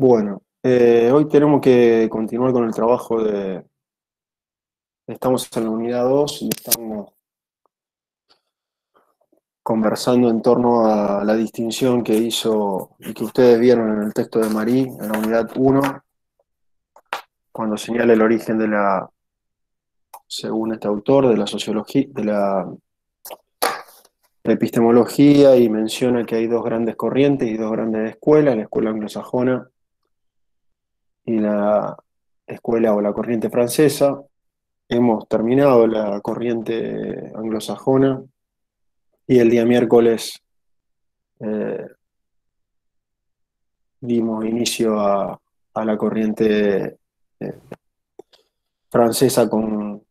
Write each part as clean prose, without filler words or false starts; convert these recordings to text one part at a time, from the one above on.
Bueno, hoy tenemos que continuar con el trabajo de... Estamos en la unidad 2 y estamos conversando en torno a la distinción que hizo y que ustedes vieron en el texto de Marie, en la unidad 1, cuando señala el origen de la, según este autor, de la sociología, de la epistemología, y menciona que hay dos grandes corrientes y dos grandes escuelas, la escuela anglosajona y la escuela o la corriente francesa. Hemos terminado la corriente anglosajona y el día miércoles eh, dimos inicio a la corriente eh, francesa con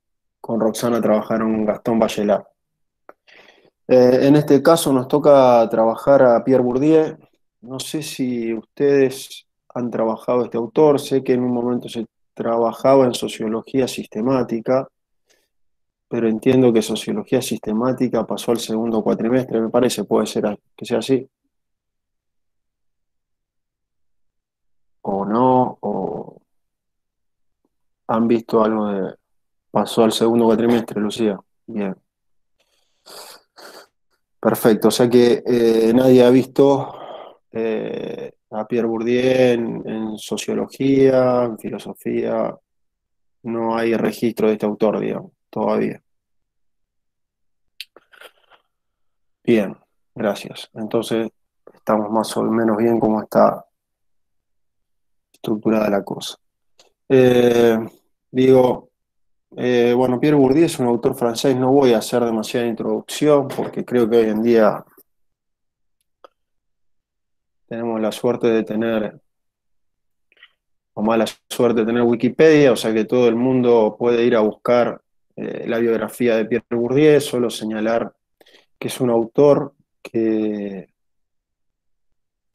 Roxana, trabajaron Gastón Bachelard. En este caso nos toca trabajar a Pierre Bourdieu. No sé si ustedes han trabajado este autor, sé que en un momento se trabajaba en sociología sistemática, pero entiendo que sociología sistemática pasó al segundo cuatrimestre, me parece, puede ser que sea así, o no, o han visto algo de... Pasó al segundo cuatrimestre, Lucía. Bien, perfecto. O sea que nadie ha visto a Pierre Bourdieu en sociología, en filosofía. No hay registro de este autor, digamos, todavía. Bien, gracias. Entonces, estamos más o menos bien cómo está estructurada la cosa. Eh, digo, bueno, Pierre Bourdieu es un autor francés, no voy a hacer demasiada introducción porque creo que hoy en día tenemos la suerte de tener, o mala suerte de tener Wikipedia, o sea que todo el mundo puede ir a buscar la biografía de Pierre Bourdieu, solo señalar que es un autor que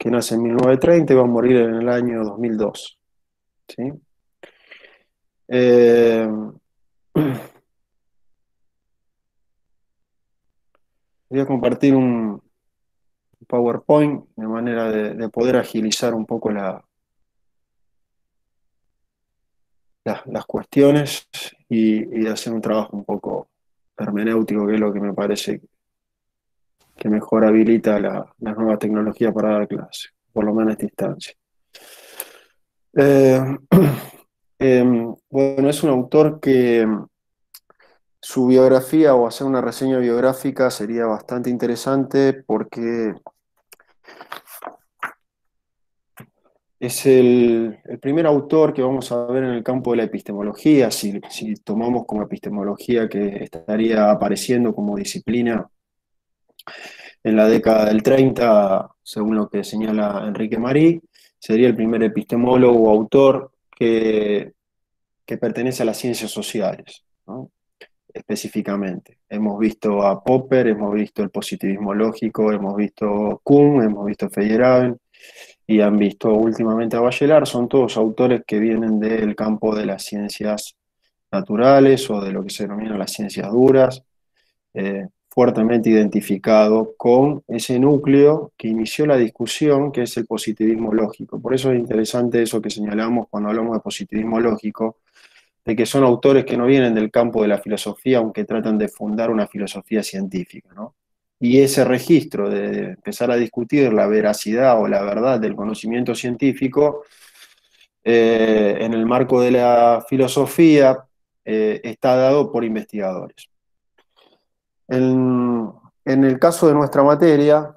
nace en 1930 y va a morir en el año 2002. ¿Sí? Eh, Voy a compartir un PowerPoint de manera de poder agilizar un poco las cuestiones y de hacer un trabajo un poco hermenéutico, que es lo que me parece que mejor habilita las nuevas tecnologías para dar clase, por lo menos a esta instancia. Eh, bueno, es un autor que su biografía o hacer una reseña biográfica sería bastante interesante porque es el primer autor que vamos a ver en el campo de la epistemología, si tomamos como epistemología que estaría apareciendo como disciplina en la década del 30, según lo que señala Enrique Marí, sería el primer epistemólogo o autor que pertenece a las ciencias sociales, ¿no? Específicamente. Hemos visto a Popper, hemos visto el positivismo lógico, hemos visto Kuhn, hemos visto Feyerabend y han visto últimamente a Bachelard. Son todos autores que vienen del campo de las ciencias naturales o de lo que se denomina las ciencias duras, fuertemente identificado con ese núcleo que inició la discusión, que es el positivismo lógico. Por eso es interesante eso que señalamos cuando hablamos de positivismo lógico, de que son autores que no vienen del campo de la filosofía, aunque tratan de fundar una filosofía científica, ¿no? Y ese registro de empezar a discutir la veracidad o la verdad del conocimiento científico en el marco de la filosofía está dado por investigadores. En el caso de nuestra materia,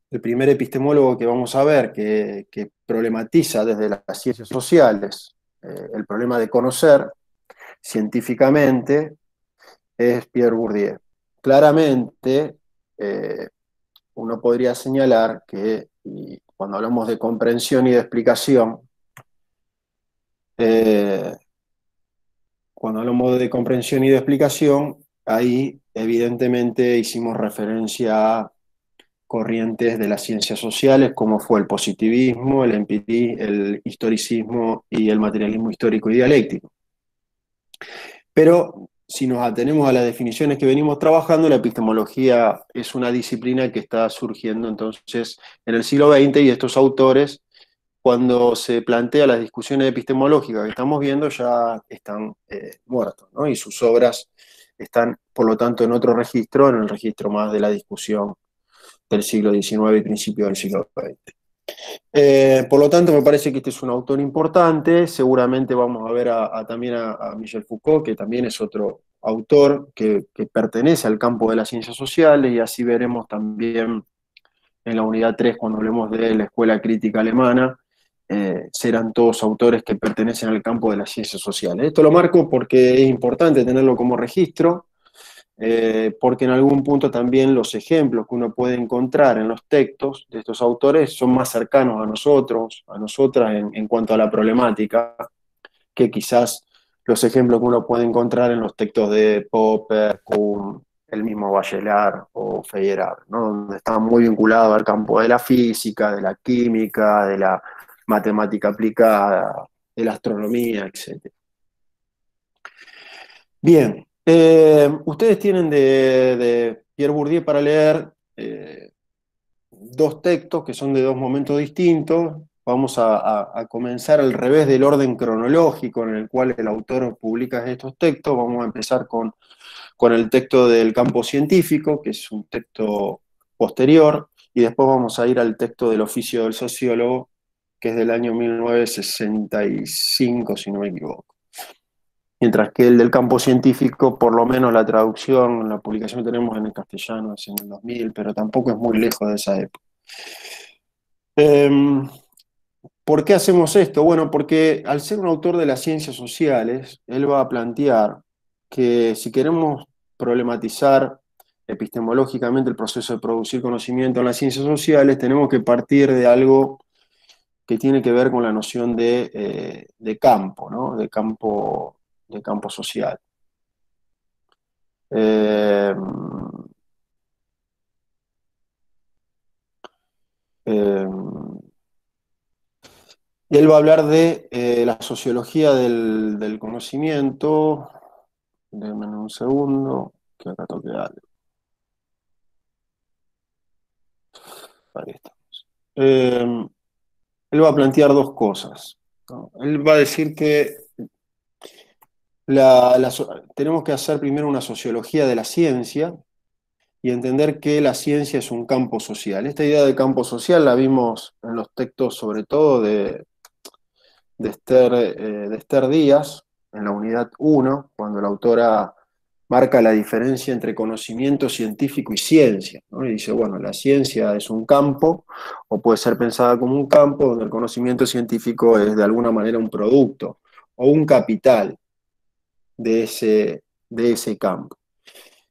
el primer epistemólogo que vamos a ver que problematiza desde las ciencias sociales el problema de conocer científicamente es Pierre Bourdieu. Claramente, eh, uno podría señalar que cuando hablamos de comprensión y de explicación, eh, cuando hablamos de comprensión y de explicación, ahí evidentemente hicimos referencia a corrientes de las ciencias sociales, como fue el positivismo, el historicismo y el materialismo histórico y dialéctico. Pero si nos atenemos a las definiciones que venimos trabajando, la epistemología es una disciplina que está surgiendo entonces en el siglo XX y estos autores cuando se plantea las discusiones epistemológicas que estamos viendo, ya están muertos, ¿no? Y sus obras están, por lo tanto, en otro registro, en el registro más de la discusión del siglo XIX y principio del siglo XX. Por lo tanto, me parece que este es un autor importante. Seguramente vamos a ver también a Michel Foucault, que también es otro autor que pertenece al campo de las ciencias sociales, y así veremos también en la unidad 3, cuando hablemos de la escuela crítica alemana, serán todos autores que pertenecen al campo de las ciencias sociales. Esto lo marco porque es importante tenerlo como registro, porque en algún punto también los ejemplos que uno puede encontrar en los textos de estos autores son más cercanos a nosotros, a nosotras en cuanto a la problemática, que quizás los ejemplos que uno puede encontrar en los textos de Popper, Kuhn, el mismo Bachelard o Feyerabend, ¿no? Donde está muy vinculado al campo de la física, de la química, de la matemática aplicada, de la astronomía, etc. Bien, ustedes tienen de Pierre Bourdieu para leer dos textos que son de dos momentos distintos. Vamos a comenzar al revés del orden cronológico en el cual el autor publica estos textos. Vamos a empezar con el texto del campo científico, que es un texto posterior, y después vamos a ir al texto del oficio del sociólogo, que es del año 1965, si no me equivoco. Mientras que el del campo científico, por lo menos la traducción, la publicación que tenemos en el castellano es en el 2000, pero tampoco es muy lejos de esa época. ¿Por qué hacemos esto? Bueno, porque al ser un autor de las ciencias sociales, él va a plantear que si queremos problematizar epistemológicamente el proceso de producir conocimiento en las ciencias sociales, tenemos que partir de algo que tiene que ver con la noción de campo, ¿no? De campo social. Eh, eh, y él va a hablar de la sociología del conocimiento. Denme un segundo, que acá toque algo. Ahí estamos. Él va a plantear dos cosas, ¿no? Él va a decir que tenemos que hacer primero una sociología de la ciencia y entender que la ciencia es un campo social. Esta idea de campo social la vimos en los textos, sobre todo de Esther Díaz, en la unidad 1, cuando la autora marca la diferencia entre conocimiento científico y ciencia, ¿no? Y dice, bueno, la ciencia es un campo, o puede ser pensada como un campo, donde el conocimiento científico es de alguna manera un producto, o un capital de ese campo.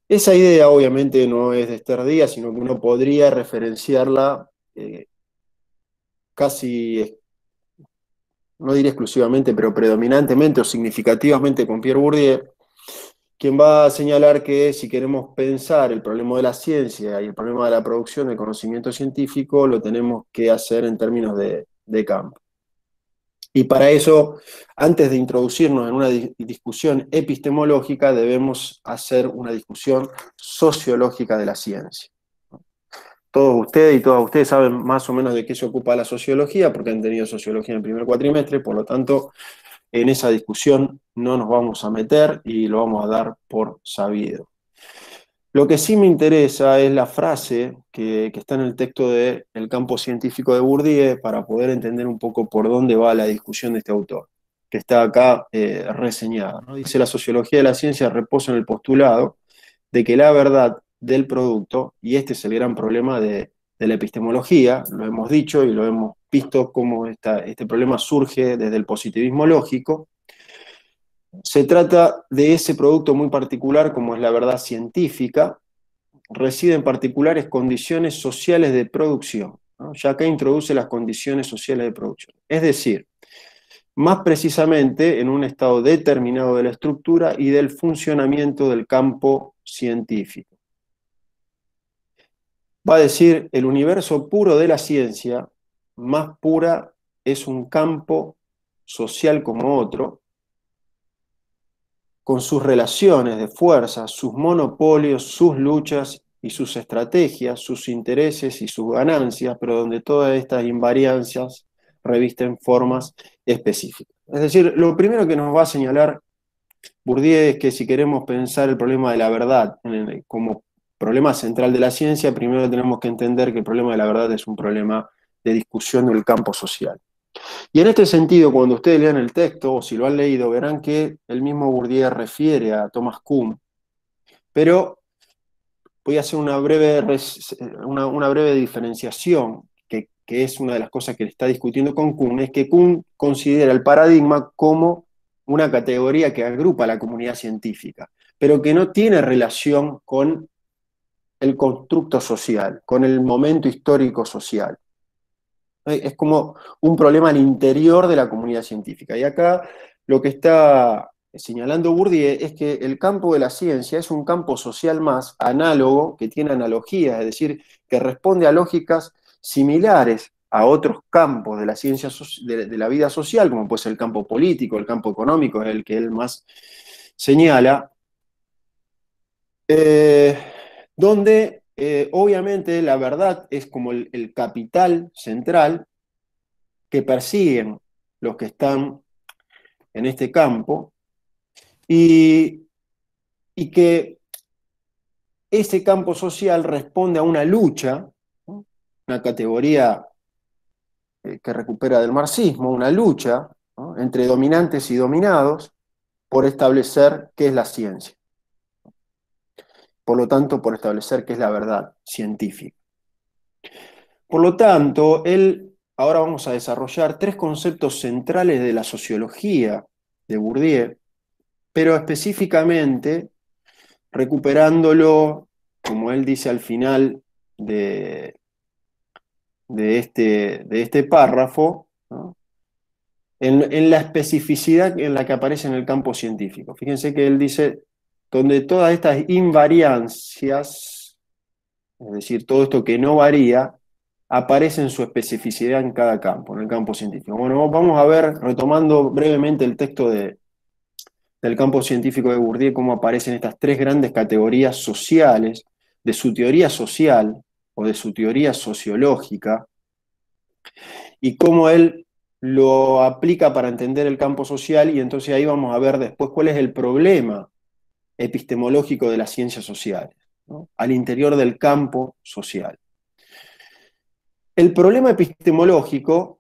Esa idea obviamente no es de Esther Díaz, sino que uno podría referenciarla casi, no diré exclusivamente, pero predominantemente o significativamente con Pierre Bourdieu, quien va a señalar que si queremos pensar el problema de la ciencia y el problema de la producción del conocimiento científico, lo tenemos que hacer en términos de campo. Y para eso, antes de introducirnos en una discusión epistemológica, debemos hacer una discusión sociológica de la ciencia. Todos ustedes y todas ustedes saben más o menos de qué se ocupa la sociología, porque han tenido sociología en el primer cuatrimestre, por lo tanto, en esa discusión no nos vamos a meter y lo vamos a dar por sabido. Lo que sí me interesa es la frase que está en el texto de El campo científico de Bourdieu, para poder entender un poco por dónde va la discusión de este autor, que está acá reseñada, ¿no? Dice: la sociología de la ciencia reposa en el postulado de que la verdad del producto, y este es el gran problema de la epistemología, lo hemos dicho y lo hemos visto cómo este problema surge desde el positivismo lógico. Se trata de ese producto muy particular como es la verdad científica, reside en particulares condiciones sociales de producción, ¿no? Ya acá introduce las condiciones sociales de producción. Es decir, más precisamente en un estado determinado de la estructura y del funcionamiento del campo científico. Va a decir, el universo puro de la ciencia, más pura, es un campo social como otro, con sus relaciones de fuerza, sus monopolios, sus luchas y sus estrategias, sus intereses y sus ganancias, pero donde todas estas invariancias revisten formas específicas. Es decir, lo primero que nos va a señalar Bourdieu es que si queremos pensar el problema de la verdad como problema central de la ciencia, primero tenemos que entender que el problema de la verdad es un problema de discusión del campo social. Y en este sentido, cuando ustedes lean el texto, o si lo han leído, verán que el mismo Bourdieu refiere a Thomas Kuhn, pero voy a hacer una breve diferenciación, que es una de las cosas que está discutiendo con Kuhn, es que Kuhn considera el paradigma como una categoría que agrupa a la comunidad científica, pero que no tiene relación con el constructo social, con el momento histórico social. Es como un problema al interior de la comunidad científica. Y acá lo que está señalando Bourdieu es que el campo de la ciencia es un campo social más análogo, que tiene analogías, es decir, que responde a lógicas similares a otros campos de la ciencia, de la vida social, como puede ser el campo político, el campo económico, es el que él más señala, donde obviamente la verdad es como el capital central que persiguen los que están en este campo y, y que ese campo social responde a una lucha, ¿no? Una categoría que recupera del marxismo, una lucha, ¿no?, entre dominantes y dominados por establecer qué es la ciencia. Por lo tanto, por establecer qué es la verdad científica. Por lo tanto, ahora vamos a desarrollar tres conceptos centrales de la sociología de Bourdieu, pero específicamente recuperándolo, como él dice al final de este párrafo, ¿no?, en la especificidad en la que aparece en el campo científico. Fíjense que él dice, donde todas estas invariancias, es decir, todo esto que no varía, aparece en su especificidad en cada campo, en el campo científico. Bueno, vamos a ver, retomando brevemente el texto del campo científico de Bourdieu, cómo aparecen estas tres grandes categorías sociales de su teoría social o de su teoría sociológica, y cómo él lo aplica para entender el campo social, y entonces ahí vamos a ver después cuál es el problema epistemológico de las ciencias sociales, ¿no?, al interior del campo social. El problema epistemológico,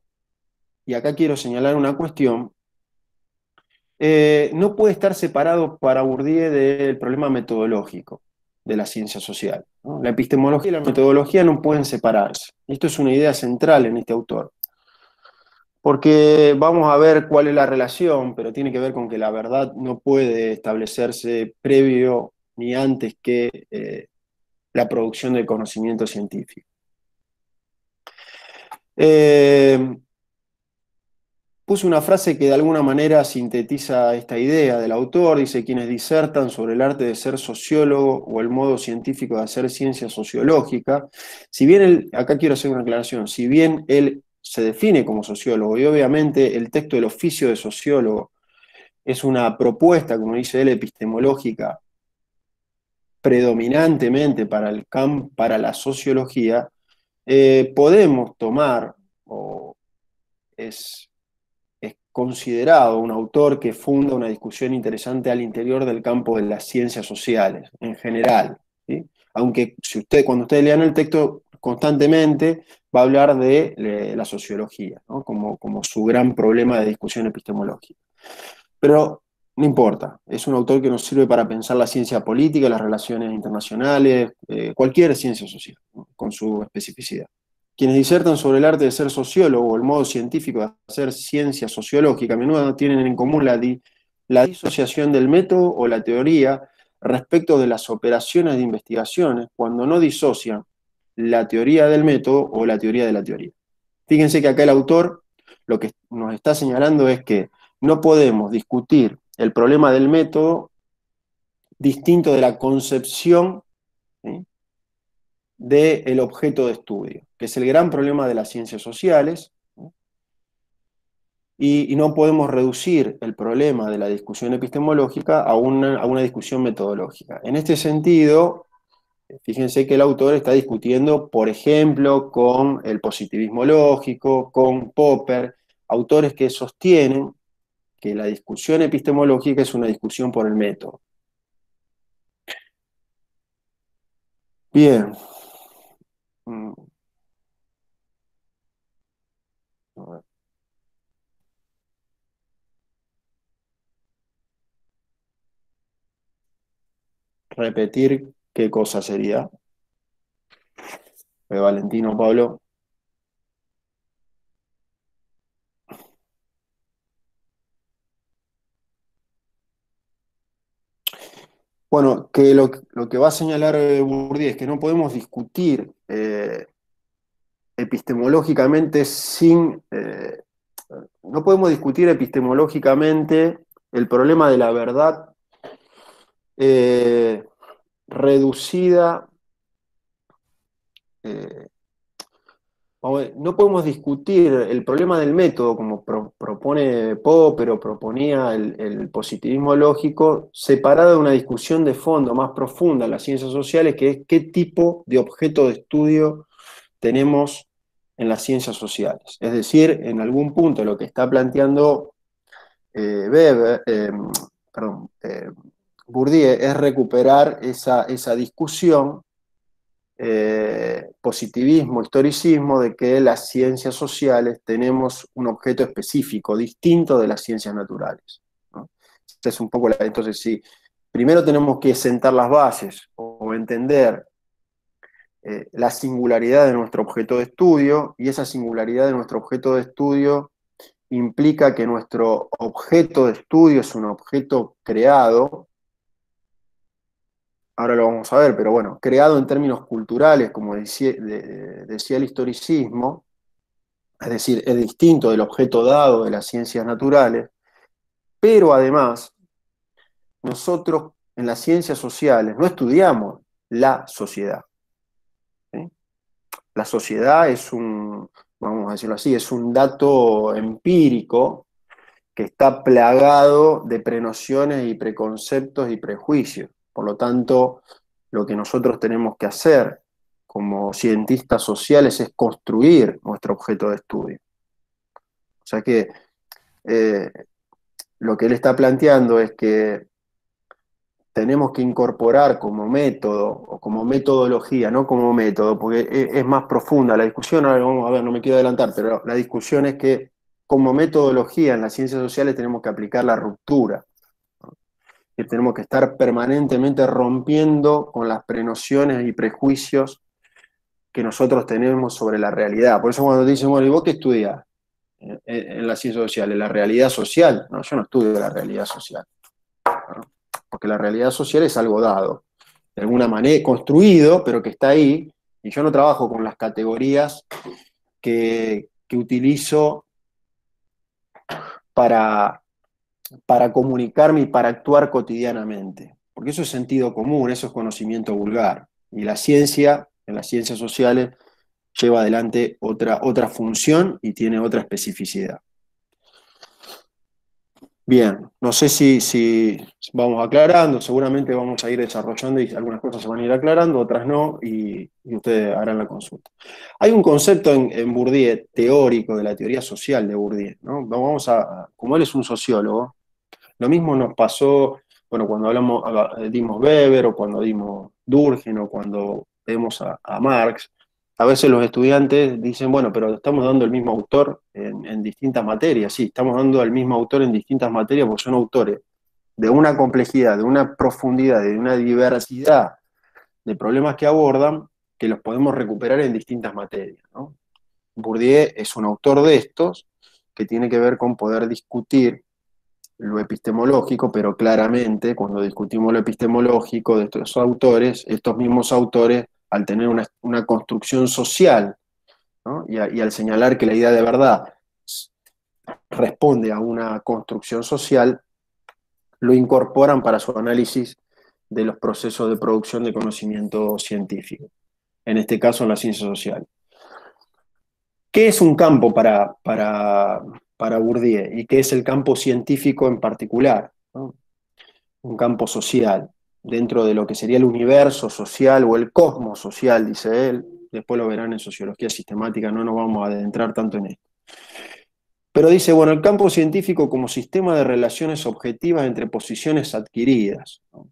y acá quiero señalar una cuestión, no puede estar separado para Bourdieu del problema metodológico de la ciencia social, ¿no? La epistemología y la metodología no pueden separarse. Esto es una idea central en este autor, porque vamos a ver cuál es la relación, pero tiene que ver con que la verdad no puede establecerse previo ni antes que la producción del conocimiento científico. Puse una frase que de alguna manera sintetiza esta idea del autor. Dice: quienes disertan sobre el arte de ser sociólogo o el modo científico de hacer ciencia sociológica, si bien acá quiero hacer una aclaración, si bien él se define como sociólogo, y obviamente el texto del oficio de sociólogo es una propuesta, como dice él, epistemológica, predominantemente para la sociología, podemos tomar, o es considerado un autor que funda una discusión interesante al interior del campo de las ciencias sociales, en general, ¿sí? Aunque cuando ustedes lean el texto constantemente, va a hablar de la sociología, ¿no?, como su gran problema de discusión epistemológica. Pero no importa, es un autor que nos sirve para pensar la ciencia política, las relaciones internacionales, cualquier ciencia social, ¿no?, con su especificidad. Quienes disertan sobre el arte de ser sociólogo o el modo científico de hacer ciencia sociológica a menudo tienen en común la disociación del método o la teoría respecto de las operaciones de investigaciones, cuando no disocian la teoría del método o la teoría de la teoría. Fíjense que acá el autor lo que nos está señalando es que no podemos discutir el problema del método distinto de la concepción, ¿sí?, del objeto de estudio, que es el gran problema de las ciencias sociales, ¿no? Y no podemos reducir el problema de la discusión epistemológica a una discusión metodológica. En este sentido, Fíjense que el autor está discutiendo, por ejemplo, con el positivismo lógico, con Popper, autores que sostienen que la discusión epistemológica es una discusión por el método. Bien. Mm, a ver, repetir qué cosa sería. Valentino, Pablo. Bueno, que lo que va a señalar Bourdieu es que no podemos discutir epistemológicamente no podemos discutir epistemológicamente el problema de la verdad eh, reducida, eh, no podemos discutir el problema del método como propone Popper o proponía el positivismo lógico, separado de una discusión de fondo más profunda en las ciencias sociales, que es qué tipo de objeto de estudio tenemos en las ciencias sociales. Es decir, en algún punto lo que está planteando Weber, perdón, Bourdieu es recuperar esa discusión positivismo, historicismo, de que las ciencias sociales tenemos un objeto específico, distinto de las ciencias naturales, ¿no? Esta es un poco entonces, sí, primero tenemos que sentar las bases o entender la singularidad de nuestro objeto de estudio, y esa singularidad de nuestro objeto de estudio implica que nuestro objeto de estudio es un objeto creado. Ahora lo vamos a ver, pero bueno, creado en términos culturales, como decía el historicismo, es decir, es distinto del objeto dado de las ciencias naturales, pero además nosotros en las ciencias sociales no estudiamos la sociedad, ¿sí? La sociedad es vamos a decirlo así, es un dato empírico que está plagado de prenociones y preconceptos y prejuicios. Por lo tanto, lo que nosotros tenemos que hacer como cientistas sociales es construir nuestro objeto de estudio. O sea que eh, lo que él está planteando es que tenemos que incorporar como método o como metodología, no como método, porque es más profunda la discusión. Ahora vamos a ver, no me quiero adelantar, pero la discusión es que como metodología en las ciencias sociales tenemos que aplicar la ruptura, que tenemos que estar permanentemente rompiendo con las prenociones y prejuicios que nosotros tenemos sobre la realidad. Por eso cuando te dicen, bueno, ¿y vos qué estudias en las ciencias sociales? ¿La realidad social? No, yo no estudio la realidad social, ¿no? Porque la realidad social es algo dado, de alguna manera construido, pero que está ahí, y yo no trabajo con las categorías que utilizo para, para comunicarme y para actuar cotidianamente, porque eso es sentido común, eso es conocimiento vulgar, y la ciencia, en las ciencias sociales, lleva adelante otra función y tiene otra especificidad. Bien, no sé si vamos aclarando, seguramente vamos a ir desarrollando y algunas cosas se van a ir aclarando, otras no, y ustedes harán la consulta. Hay un concepto en Bourdieu, teórico, de la teoría social de Bourdieu, ¿no? Como él es un sociólogo, lo mismo nos pasó, bueno, cuando dimos Weber, o cuando dimos Durkheim, o cuando vemos a Marx. A veces los estudiantes dicen, bueno, pero estamos dando el mismo autor en distintas materias. Sí, estamos dando al mismo autor en distintas materias porque son autores de una complejidad, de una profundidad, de una diversidad de problemas que abordan, que los podemos recuperar en distintas materias, ¿no? Bourdieu es un autor de estos que tiene que ver con poder discutir lo epistemológico, pero claramente cuando discutimos lo epistemológico de estos mismos autores, al tener una construcción social, ¿no? Y al señalar que la idea de verdad responde a una construcción social, lo incorporan para su análisis de los procesos de producción de conocimiento científico, en este caso en la ciencia social. ¿Qué es un campo para Bourdieu y qué es el campo científico en particular, ¿no? Un campo social? dentro de lo que sería el universo social o el cosmos social, dice él. Después lo verán en sociología sistemática, no nos vamos a adentrar tanto en esto. Pero dice, bueno, el campo científico como sistema de relaciones objetivas entre posiciones adquiridas, ¿no?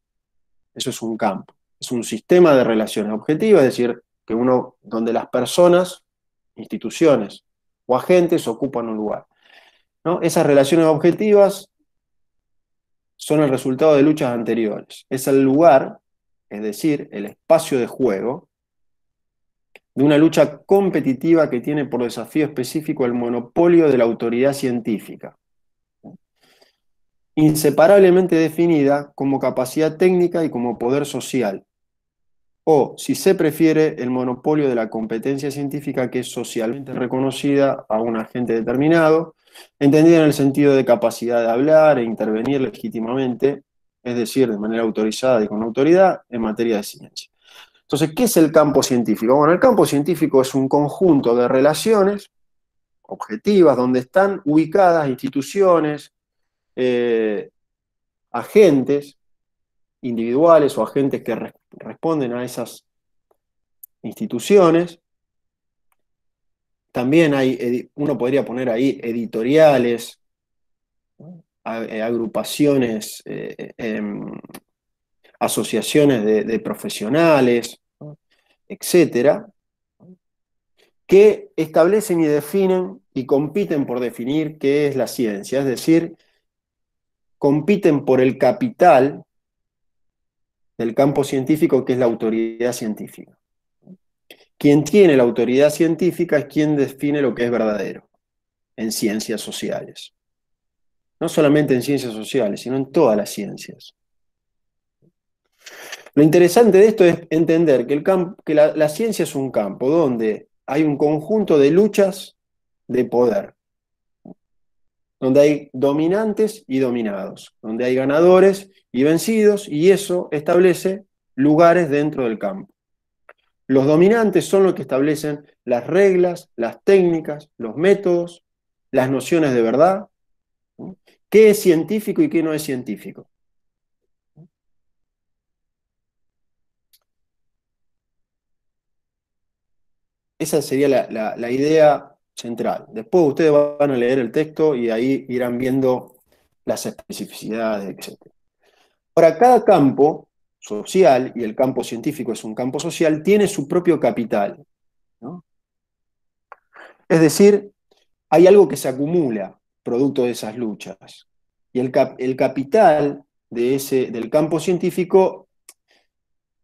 Eso es un campo. Es un sistema de relaciones objetivas, es decir, que donde las personas, instituciones o agentes ocupan un lugar, ¿no? Esas relaciones objetivas son el resultado de luchas anteriores. Es el lugar, es decir, el espacio de juego, de una lucha competitiva que tiene por desafío específico el monopolio de la autoridad científica, inseparablemente definida como capacidad técnica y como poder social, o, si se prefiere, el monopolio de la competencia científica que es socialmente reconocida a un agente determinado, entendida en el sentido de capacidad de hablar e intervenir legítimamente, es decir, de manera autorizada y con autoridad, en materia de ciencia. Entonces, ¿qué es el campo científico? Bueno, el campo científico es un conjunto de relaciones objetivas donde están ubicadas instituciones, agentes individuales o agentes que responden a esas instituciones. También uno podría poner ahí editoriales, agrupaciones, asociaciones de profesionales, etcétera, que establecen y definen y compiten por definir qué es la ciencia, es decir, compiten por el capital del campo científico que es la autoridad científica. Quien tiene la autoridad científica es quien define lo que es verdadero en ciencias sociales. No solamente en ciencias sociales, sino en todas las ciencias. Lo interesante de esto es entender que la ciencia es un campo donde hay un conjunto de luchas de poder, donde hay dominantes y dominados, donde hay ganadores y vencidos, y eso establece lugares dentro del campo. Los dominantes son los que establecen las reglas, las técnicas, los métodos, las nociones de verdad, ¿no? ¿Qué es científico y qué no es científico? Esa sería la idea central. Después ustedes van a leer el texto y ahí irán viendo las especificidades, etc. Ahora, cada campo social, y el campo científico es un campo social, tiene su propio capital, ¿no? Es decir, hay algo que se acumula producto de esas luchas. Y el capital del campo científico,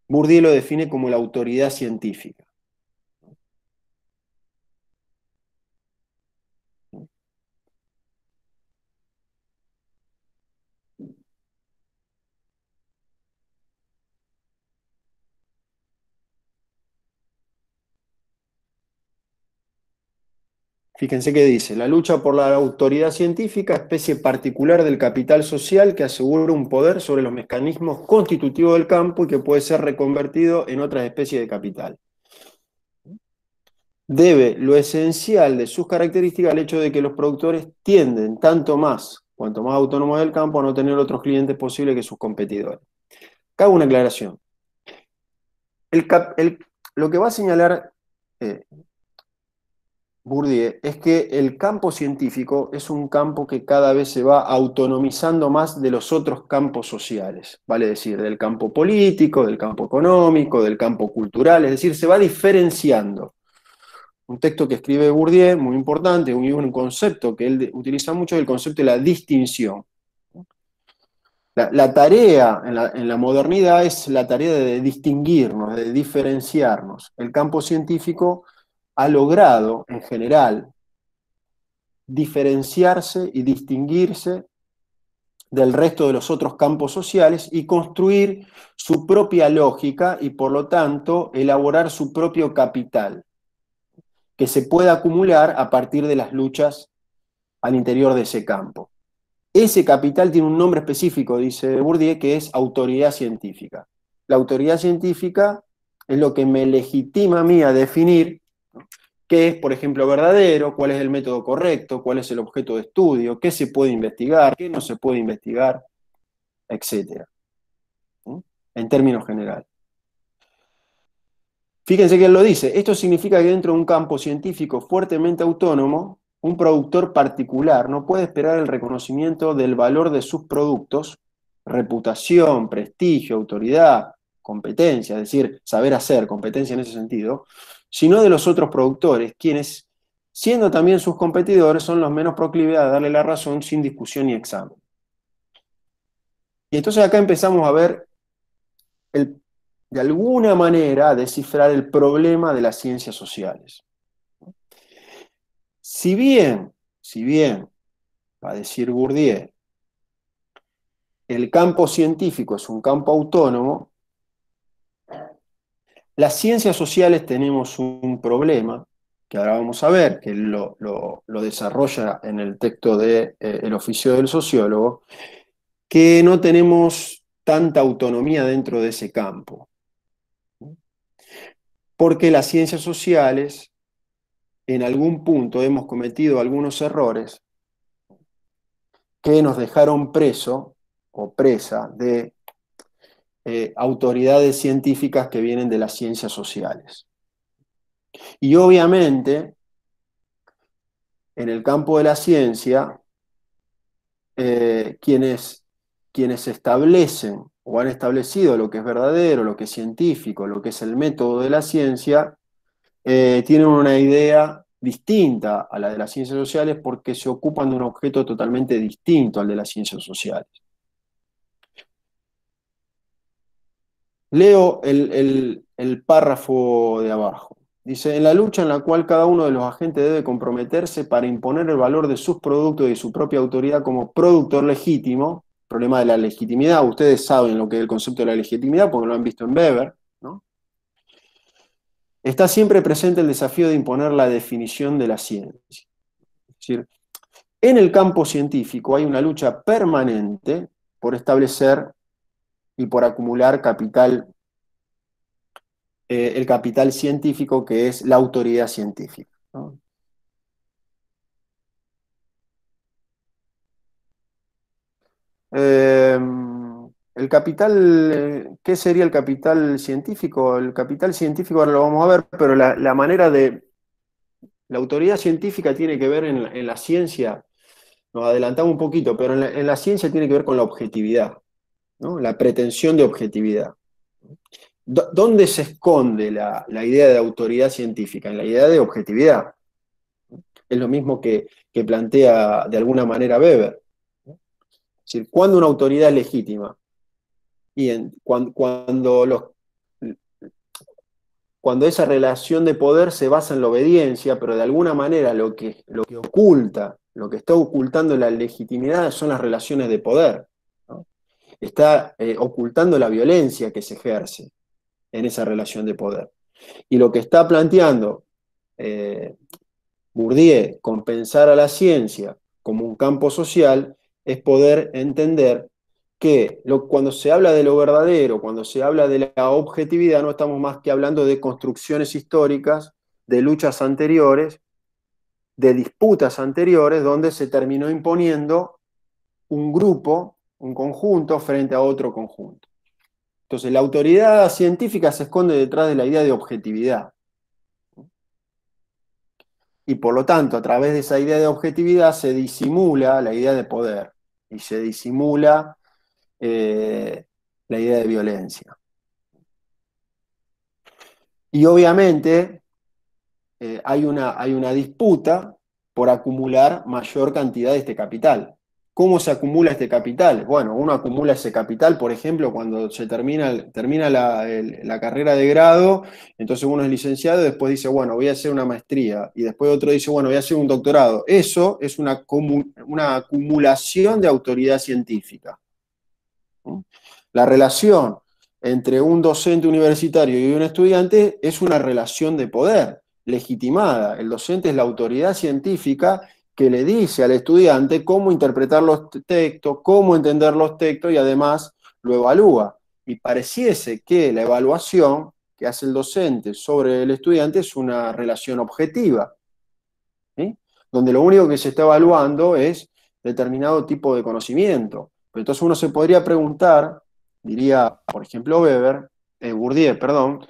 Bourdieu lo define como la autoridad científica. Fíjense qué dice: la lucha por la autoridad científica, especie particular del capital social que asegura un poder sobre los mecanismos constitutivos del campo y que puede ser reconvertido en otras especies de capital. Debe lo esencial de sus características al hecho de que los productores tienden cuanto más autónomos del campo, a no tener otros clientes posibles que sus competidores. Hago una aclaración. Lo que va a señalar Bourdieu es que el campo científico es un campo que cada vez se va autonomizando más de los otros campos sociales, vale decir, del campo político, del campo económico, del campo cultural, es decir, se va diferenciando. Un texto que escribe Bourdieu, muy importante, un concepto que él utiliza mucho, es el concepto de la distinción. La tarea en la modernidad es la tarea de distinguirnos, de diferenciarnos. El campo científico ha logrado, en general, diferenciarse y distinguirse del resto de los otros campos sociales y construir su propia lógica y, por lo tanto, elaborar su propio capital, que se pueda acumular a partir de las luchas al interior de ese campo. Ese capital tiene un nombre específico, dice Bourdieu, que es autoridad científica. La autoridad científica es lo que me legitima a mí a definir, ¿no?, qué es, por ejemplo, verdadero, cuál es el método correcto, cuál es el objeto de estudio, qué se puede investigar, qué no se puede investigar, etc. en términos generales. Fíjense que él lo dice, esto significa que dentro de un campo científico fuertemente autónomo, un productor particular no puede esperar el reconocimiento del valor de sus productos, reputación, prestigio, autoridad, competencia, es decir, saber hacer, competencia en ese sentido, sino de los otros productores, quienes, siendo también sus competidores, son los menos proclives a darle la razón sin discusión ni examen. Y entonces acá empezamos a ver de alguna manera descifrar el problema de las ciencias sociales. Si bien, va a decir Bourdieu, el campo científico es un campo autónomo, las ciencias sociales tenemos un problema, que ahora vamos a ver, que lo desarrolla en el texto de El oficio del sociólogo, que no tenemos tanta autonomía dentro de ese campo. Porque las ciencias sociales, en algún punto hemos cometido algunos errores que nos dejaron preso o presa de autoridades científicas que vienen de las ciencias sociales. Y obviamente, en el campo de la ciencia, quienes establecen o han establecido lo que es verdadero, lo que es científico, lo que es el método de la ciencia, tienen una idea distinta a la de las ciencias sociales porque se ocupan de un objeto totalmente distinto al de las ciencias sociales. Leo el párrafo de abajo. Dice, en la lucha en la cual cada uno de los agentes debe comprometerse para imponer el valor de sus productos y su propia autoridad como productor legítimo, problema de la legitimidad, ustedes saben lo que es el concepto de la legitimidad porque lo han visto en Weber, ¿no? Está siempre presente el desafío de imponer la definición de la ciencia. Es decir, en el campo científico hay una lucha permanente por establecer y por acumular capital, el capital científico que es la autoridad científica, ¿no? El capital, ¿qué sería el capital científico? El capital científico ahora lo vamos a ver, pero la manera de... La autoridad científica tiene que ver en la ciencia, nos adelantamos un poquito, pero en la ciencia tiene que ver con la objetividad, ¿no? La pretensión de objetividad. ¿Dónde se esconde la idea de autoridad científica? En la idea de objetividad. Es lo mismo que plantea de alguna manera Weber. Es decir, ¿cuándo una autoridad es legítima? Y cuando esa relación de poder se basa en la obediencia, pero de alguna manera lo que oculta, lo que está ocultando la legitimidad son las relaciones de poder, ¿no? Está ocultando la violencia que se ejerce en esa relación de poder. Y lo que está planteando Bourdieu con pensar a la ciencia como un campo social es poder entender que cuando se habla de lo verdadero, cuando se habla de la objetividad, no estamos más que hablando de construcciones históricas, de luchas anteriores, de disputas anteriores, donde se terminó imponiendo un grupo, un conjunto, frente a otro conjunto. Entonces, la autoridad científica se esconde detrás de la idea de objetividad. Y por lo tanto, a través de esa idea de objetividad se disimula la idea de poder y se disimula la idea de violencia. Y obviamente hay una disputa por acumular mayor cantidad de este capital. ¿Cómo se acumula este capital? Bueno, uno acumula ese capital, por ejemplo, cuando se termina la carrera de grado, entonces uno es licenciado y después dice, bueno, voy a hacer una maestría, y después otro dice, bueno, voy a hacer un doctorado. Eso es una acumulación de autoridad científica. La relación entre un docente universitario y un estudiante es una relación de poder legitimada. El docente es la autoridad científica que le dice al estudiante cómo interpretar los textos, cómo entender los textos y además lo evalúa. Y pareciese que la evaluación que hace el docente sobre el estudiante es una relación objetiva, ¿sí? Donde lo único que se está evaluando es determinado tipo de conocimiento. Pero entonces uno se podría preguntar diría, por ejemplo, Bourdieu, perdón,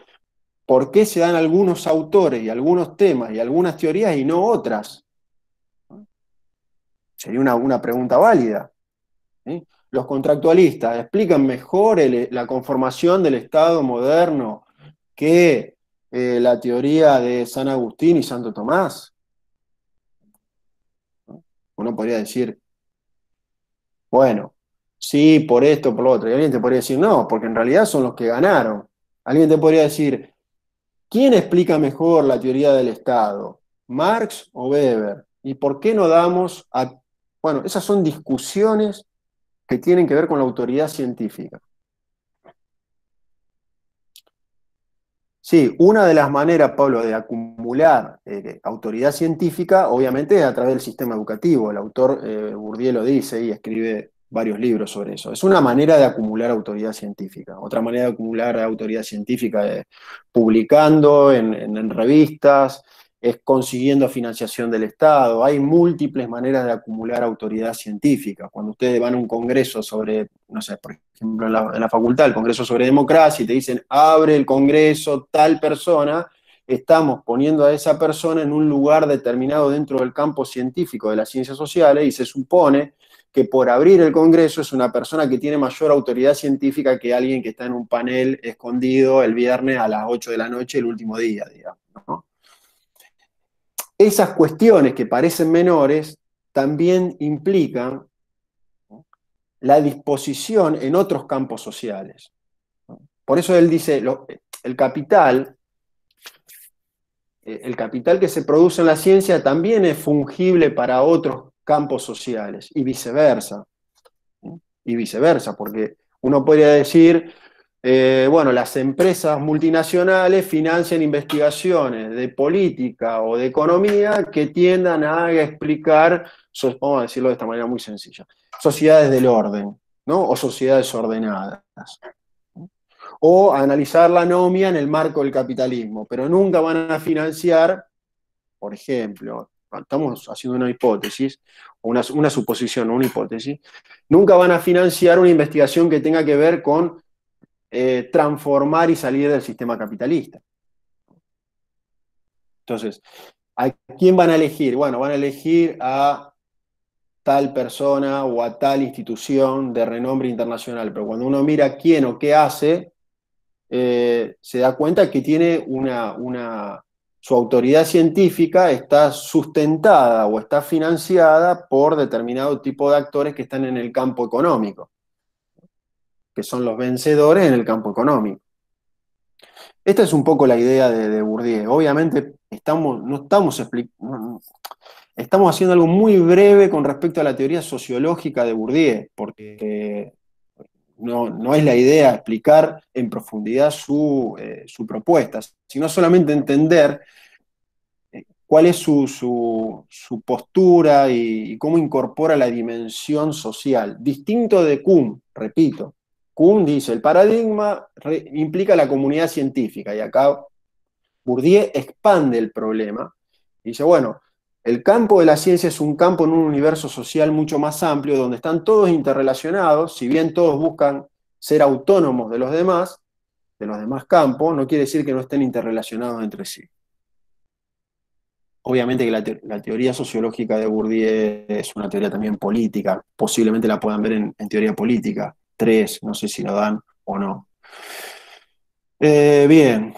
¿por qué se dan algunos autores y algunos temas y algunas teorías y no otras? Sería una pregunta válida. ¿Sí? Los contractualistas explican mejor la conformación del Estado moderno que la teoría de San Agustín y Santo Tomás. Uno podría decir, bueno, sí, por esto, por lo otro. Y alguien te podría decir, no, porque en realidad son los que ganaron. Alguien te podría decir, ¿quién explica mejor la teoría del Estado? ¿Marx o Weber? ¿Y por qué no damos a... Bueno, esas son discusiones que tienen que ver con la autoridad científica. Sí, una de las maneras, Pablo, de acumular autoridad científica, obviamente, es a través del sistema educativo. El autor Bourdieu lo dice y escribe varios libros sobre eso. Es una manera de acumular autoridad científica. Otra manera de acumular autoridad científica es publicando en revistas, es consiguiendo financiación del Estado. Hay múltiples maneras de acumular autoridad científica. Cuando ustedes van a un congreso sobre, no sé, por ejemplo, en la facultad, el congreso sobre democracia, y te dicen, abre el congreso tal persona, estamos poniendo a esa persona en un lugar determinado dentro del campo científico de las ciencias sociales y se supone que por abrir el congreso es una persona que tiene mayor autoridad científica que alguien que está en un panel escondido el viernes a las 8 de la noche el último día, digamos, ¿no? Esas cuestiones que parecen menores también implican la disposición en otros campos sociales. Por eso él dice, el capital, el capital que se produce en la ciencia también es fungible para otros campos sociales y viceversa. Y viceversa, porque uno podría decir, bueno, las empresas multinacionales financian investigaciones de política o de economía que tiendan a explicar, vamos a decirlo de esta manera muy sencilla, sociedades del orden, ¿no? O sociedades ordenadas. O a analizar la anomia en el marco del capitalismo, pero nunca van a financiar, por ejemplo, estamos haciendo una hipótesis, una suposición, una hipótesis, nunca van a financiar una investigación que tenga que ver con transformar y salir del sistema capitalista. Entonces, ¿a quién van a elegir? Bueno, van a elegir a tal persona o a tal institución de renombre internacional, pero cuando uno mira quién o qué hace, se da cuenta que tiene su autoridad científica está sustentada o está financiada por determinado tipo de actores que están en el campo económico, que son los vencedores en el campo económico. Esta es un poco la idea de Bourdieu. Obviamente estamos haciendo algo muy breve con respecto a la teoría sociológica de Bourdieu, porque no es la idea explicar en profundidad su propuesta, sino solamente entender cuál es su postura y cómo incorpora la dimensión social. Distinto de Kuhn, repito. Kuhn dice, el paradigma implica la comunidad científica, y acá Bourdieu expande el problema. Y dice, bueno, el campo de la ciencia es un campo en un universo social mucho más amplio, donde están todos interrelacionados, si bien todos buscan ser autónomos de los demás campos, no quiere decir que no estén interrelacionados entre sí. Obviamente que la teoría sociológica de Bourdieu es una teoría también política, posiblemente la puedan ver en teoría política, 3, no sé si lo dan o no. Bien.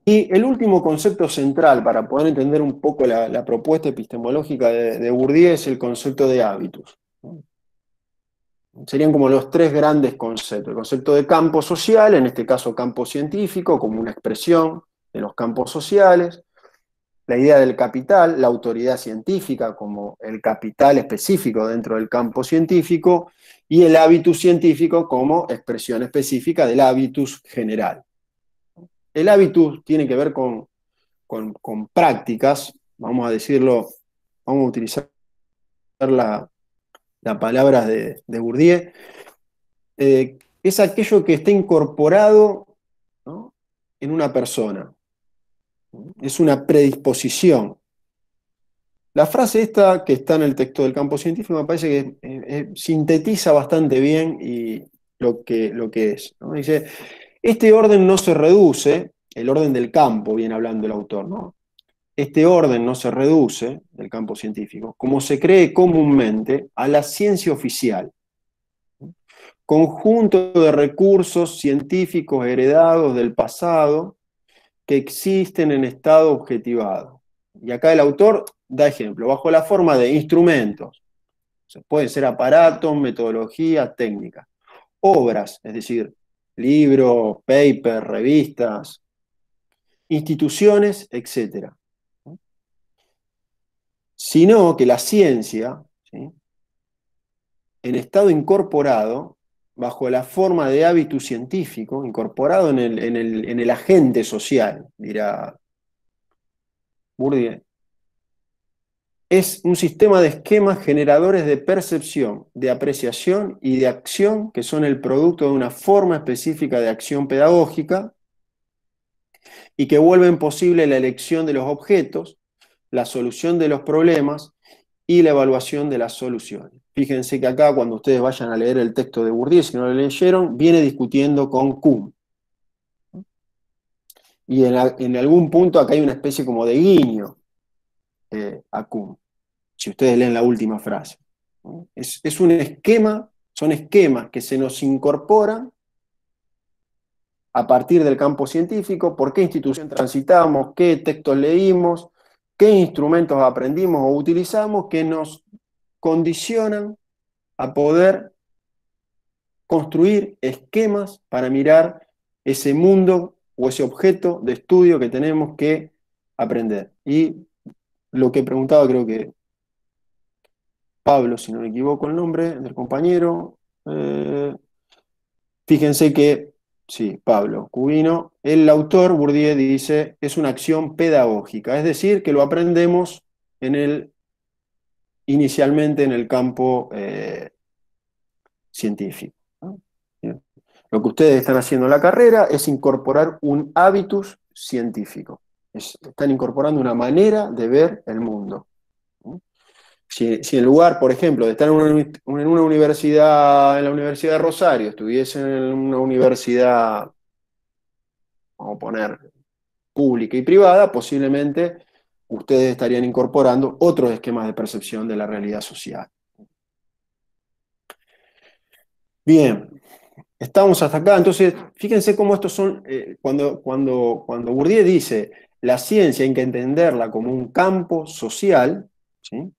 Y el último concepto central para poder entender un poco la propuesta epistemológica de Bourdieu es el concepto de hábitus. Serían como los tres grandes conceptos. El concepto de campo social, en este caso campo científico, como una expresión de los campos sociales. La idea del capital, la autoridad científica como el capital específico dentro del campo científico, y el hábitus científico como expresión específica del hábitus general. El hábitus tiene que ver con prácticas, vamos a decirlo, vamos a utilizar la palabra de Bourdieu, es aquello que está incorporado, ¿no?, en una persona. Es una predisposición. La frase esta que está en el texto del campo científico me parece que sintetiza bastante bien lo que es, ¿no? Dice, este orden no se reduce, el orden del campo, viene hablando el autor, ¿no? Este orden no se reduce, del campo científico, como se cree comúnmente, a la ciencia oficial, conjunto de recursos científicos heredados del pasado que existen en estado objetivado. Y acá el autor da ejemplo, bajo la forma de instrumentos, o sea, pueden ser aparatos, metodologías, técnicas, obras, es decir, libros, papers, revistas, instituciones, etcétera, sino que la ciencia, ¿sí?, en estado incorporado, bajo la forma de hábito científico, incorporado en el agente social, dirá Bourdieu, es un sistema de esquemas generadores de percepción, de apreciación y de acción que son el producto de una forma específica de acción pedagógica y que vuelven posible la elección de los objetos, la solución de los problemas y la evaluación de las soluciones. Fíjense que acá, cuando ustedes vayan a leer el texto de Bourdieu, si no lo leyeron, viene discutiendo con Kuhn. Y en algún punto acá hay una especie como de guiño a Kuhn, si ustedes leen la última frase. Es un esquema, son esquemas que se nos incorporan a partir del campo científico, por qué institución transitamos, qué textos leímos, qué instrumentos aprendimos o utilizamos que nos condicionan a poder construir esquemas para mirar ese mundo o ese objeto de estudio que tenemos que aprender. Y lo que preguntaba, creo que Pablo, si no me equivoco el nombre del compañero, fíjense que, sí, Pablo Cubino, el autor, Bourdieu, dice, es una acción pedagógica, es decir, que lo aprendemos inicialmente en el campo científico, ¿no? Bien. Lo que ustedes están haciendo en la carrera es incorporar un hábitus científico. Están incorporando una manera de ver el mundo, ¿no? Si en lugar, por ejemplo, de estar en una universidad, en la Universidad de Rosario, estuviesen en una universidad, vamos a poner, pública y privada, posiblemente ustedes estarían incorporando otros esquemas de percepción de la realidad social. Bien, estamos hasta acá. Entonces, fíjense cómo estos son, cuando Bourdieu dice, la ciencia hay que entenderla como un campo social, ¿sí?,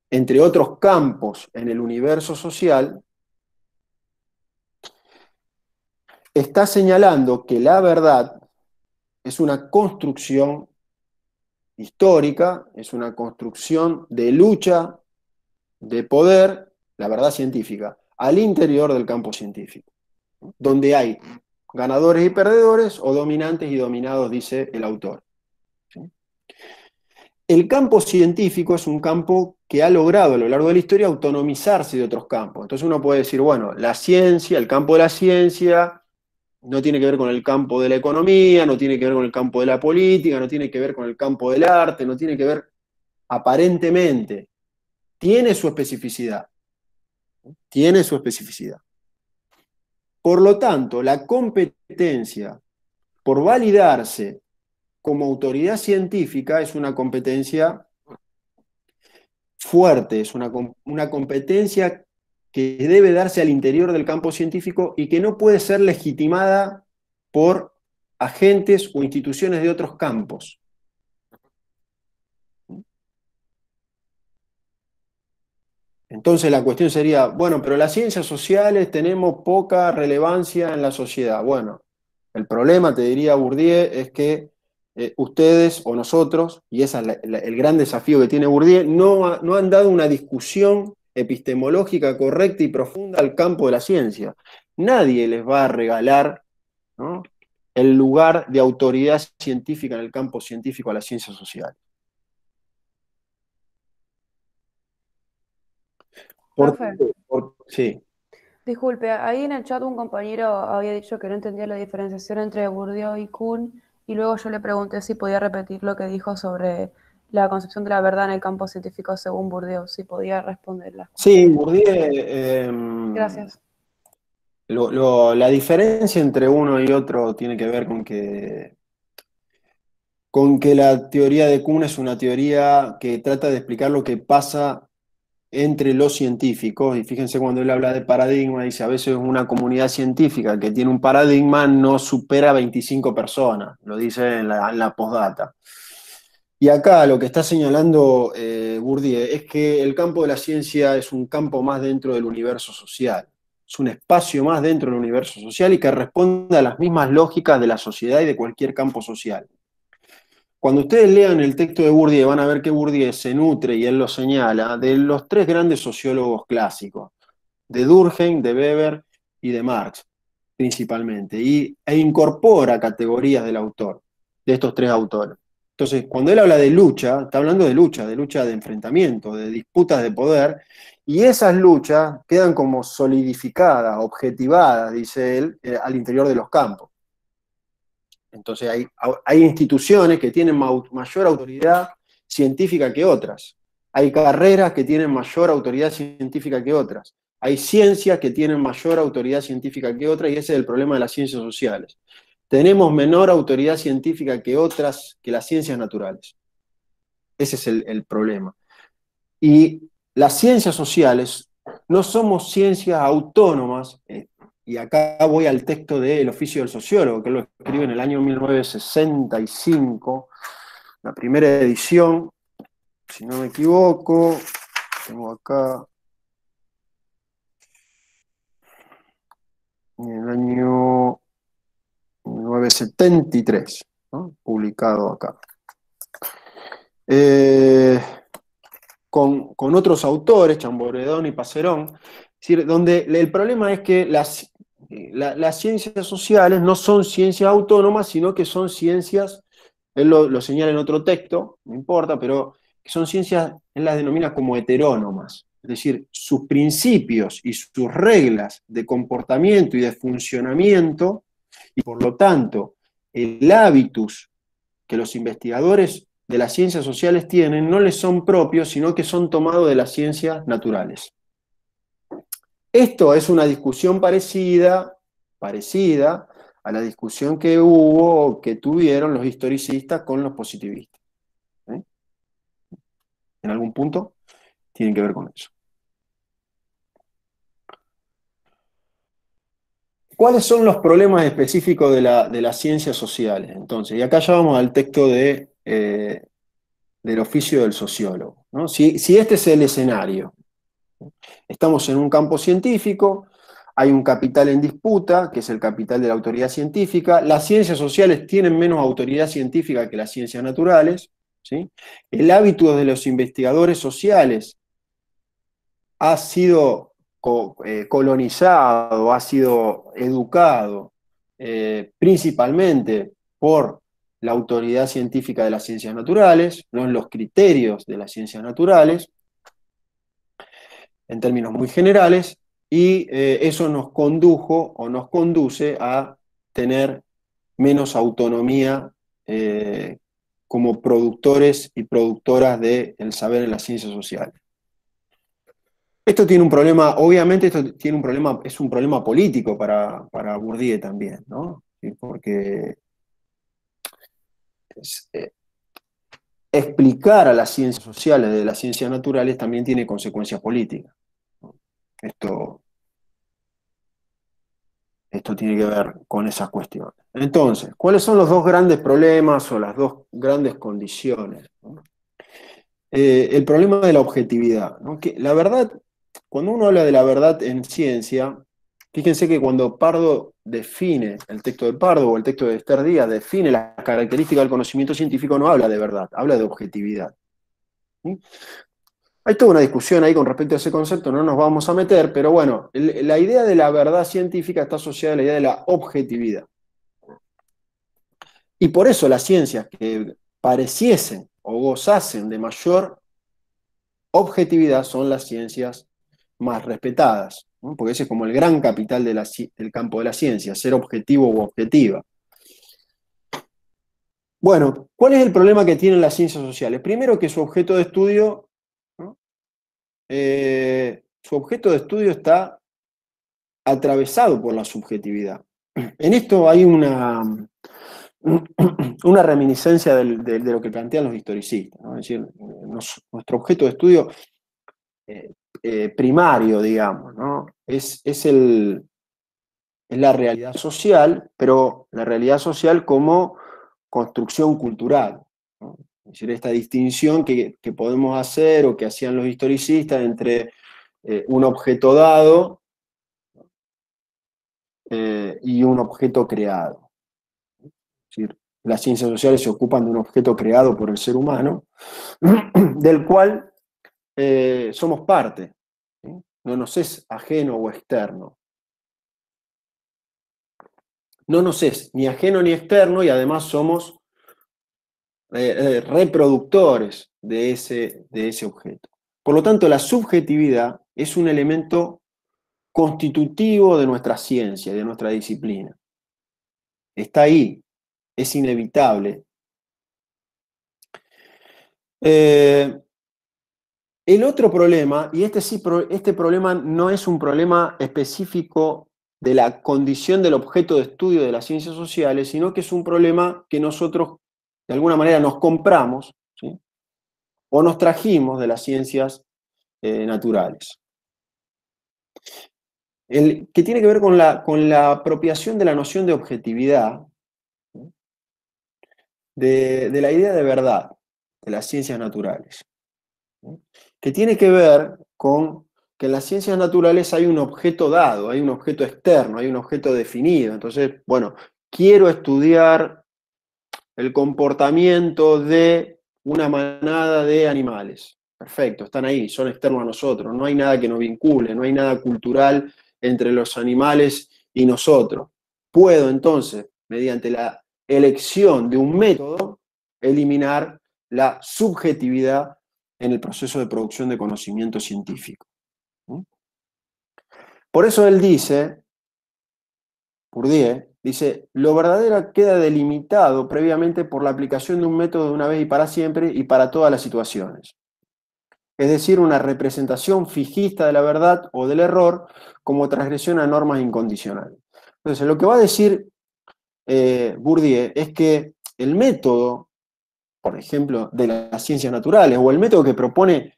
entre otros campos en el universo social, está señalando que la verdad es una construcción histórica, es una construcción de lucha, de poder, la verdad científica, al interior del campo científico, ¿no?, donde hay ganadores y perdedores o dominantes y dominados, dice el autor, ¿sí? El campo científico es un campo que ha logrado a lo largo de la historia autonomizarse de otros campos. Entonces uno puede decir, bueno, la ciencia, el campo de la ciencia no tiene que ver con el campo de la economía, no tiene que ver con el campo de la política, no tiene que ver con el campo del arte, no tiene que ver, aparentemente, tiene su especificidad, tiene su especificidad. Por lo tanto, la competencia por validarse como autoridad científica es una competencia fuerte, es una competencia que debe darse al interior del campo científico y que no puede ser legitimada por agentes o instituciones de otros campos. Entonces la cuestión sería, bueno, pero las ciencias sociales tenemos poca relevancia en la sociedad. Bueno, el problema, te diría Bourdieu, es que ustedes o nosotros, y ese es el gran desafío que tiene Bourdieu, no han dado una discusión epistemológica correcta y profunda al campo de la ciencia. Nadie les va a regalar, ¿no?, el lugar de autoridad científica en el campo científico a la ciencia social. ¿Por Profe, qué? Sí. disculpe, ahí en el chat un compañero había dicho que no entendía la diferenciación entre Bourdieu y Kuhn, y luego yo le pregunté si podía repetir lo que dijo sobre la concepción de la verdad en el campo científico según Bourdieu, si podía responderla. Sí, Bourdieu, Gracias. la diferencia entre uno y otro tiene que ver con que la teoría de Kuhn es una teoría que trata de explicar lo que pasa entre los científicos, y fíjense cuando él habla de paradigma, dice a veces una comunidad científica que tiene un paradigma no supera 25 personas, lo dice en la postdata. Y acá lo que está señalando Bourdieu es que el campo de la ciencia es un campo más dentro del universo social, es un espacio más dentro del universo social y que responde a las mismas lógicas de la sociedad y de cualquier campo social. Cuando ustedes lean el texto de Bourdieu, van a ver que Bourdieu se nutre, y él lo señala, de los tres grandes sociólogos clásicos, de Durkheim, de Weber y de Marx, principalmente, e incorpora categorías del autor, de estos tres autores. Entonces, cuando él habla de lucha, está hablando de lucha de enfrentamiento, de disputas de poder, y esas luchas quedan como solidificadas, objetivadas, dice él, al interior de los campos. Entonces hay instituciones que tienen mayor autoridad científica que otras. Hay carreras que tienen mayor autoridad científica que otras. Hay ciencias que tienen mayor autoridad científica que otras, y ese es el problema de las ciencias sociales. Tenemos menor autoridad científica que otras, que las ciencias naturales. Ese es el problema. Y las ciencias sociales no somos ciencias autónomas, y acá voy al texto del Oficio del Sociólogo, que él lo escribe en el año 1965, la primera edición, si no me equivoco, tengo acá, en el año 1973, ¿no? Publicado acá. Con otros autores, Chamboredón y Passerón, es decir, donde el problema es que las ciencias sociales no son ciencias autónomas, sino que son ciencias, él lo señala en otro texto, no importa, pero que son ciencias, él las denomina como heterónomas, es decir, sus principios y sus reglas de comportamiento y de funcionamiento, y por lo tanto, el hábitus que los investigadores de las ciencias sociales tienen no les son propios, sino que son tomados de las ciencias naturales. Esto es una discusión parecida a la discusión que hubo, que tuvieron los historicistas con los positivistas. ¿Eh? En algún punto tienen que ver con eso. ¿Cuáles son los problemas específicos de las ciencias sociales? Entonces, y acá ya vamos al texto del oficio del sociólogo, ¿no? Si este es el escenario, estamos en un campo científico, hay un capital en disputa, que es el capital de la autoridad científica, las ciencias sociales tienen menos autoridad científica que las ciencias naturales, ¿sí? El hábito de los investigadores sociales ha sido colonizado, ha sido educado principalmente por la autoridad científica de las ciencias naturales, no en los criterios de las ciencias naturales, en términos muy generales, y eso nos condujo o nos conduce a tener menos autonomía como productores y productoras del saber en las ciencias sociales. Esto tiene un problema, obviamente esto tiene un problema, es un problema político para Bourdieu también, ¿no? Porque explicar a las ciencias sociales de las ciencias naturales también tiene consecuencias políticas, ¿no? Esto tiene que ver con esas cuestiones. Entonces, ¿cuáles son los dos grandes problemas o las dos grandes condiciones, ¿no? El problema de la objetividad, ¿no? Que la verdad, cuando uno habla de la verdad en ciencia, fíjense que cuando Pardo define, el texto de Pardo o el texto de Esther Díaz define las características del conocimiento científico, no habla de verdad, habla de objetividad. ¿Sí? Hay toda una discusión ahí con respecto a ese concepto, no nos vamos a meter, pero bueno, la idea de la verdad científica está asociada a la idea de la objetividad. Y por eso las ciencias que pareciesen o gozasen de mayor objetividad son las ciencias más respetadas, ¿no? Porque ese es como el gran capital del campo de la ciencia, ser objetivo u objetiva. Bueno, ¿cuál es el problema que tienen las ciencias sociales? Primero que su objeto de estudio, ¿no? Su objeto de estudio está atravesado por la subjetividad. En esto hay una reminiscencia de lo que plantean los historicistas, ¿no? Es decir, nuestro objeto de estudio eh, primario, digamos, ¿no? Es la realidad social, pero la realidad social como construcción cultural, ¿no? Es decir, esta distinción que podemos hacer o que hacían los historicistas entre un objeto dado y un objeto creado. Es decir, las ciencias sociales se ocupan de un objeto creado por el ser humano, del cual somos parte, ¿sí? No nos es ajeno o externo. No nos es ni ajeno ni externo y además somos reproductores de ese objeto. Por lo tanto, la subjetividad es un elemento constitutivo de nuestra ciencia, de nuestra disciplina. Está ahí, es inevitable. El otro problema, y este sí, este problema no es un problema específico de la condición del objeto de estudio de las ciencias sociales, sino que es un problema que nosotros de alguna manera nos compramos, ¿sí? O nos trajimos de las ciencias naturales. Que tiene que ver con la apropiación de la noción de objetividad, ¿sí? De la idea de verdad de las ciencias naturales, ¿sí? Que tiene que ver con que en las ciencias naturales hay un objeto dado, hay un objeto externo, hay un objeto definido. Entonces, bueno, quiero estudiar el comportamiento de una manada de animales. Perfecto, están ahí, son externos a nosotros, no hay nada que nos vincule, no hay nada cultural entre los animales y nosotros. Puedo entonces, mediante la elección de un método, eliminar la subjetividad en el proceso de producción de conocimiento científico. Por eso él dice, Bourdieu, dice, lo verdadero queda delimitado previamente por la aplicación de un método de una vez y para siempre y para todas las situaciones. Es decir, una representación fijista de la verdad o del error como transgresión a normas incondicionales. Entonces, lo que va a decir Bourdieu es que el método, por ejemplo, de las ciencias naturales o el método que propone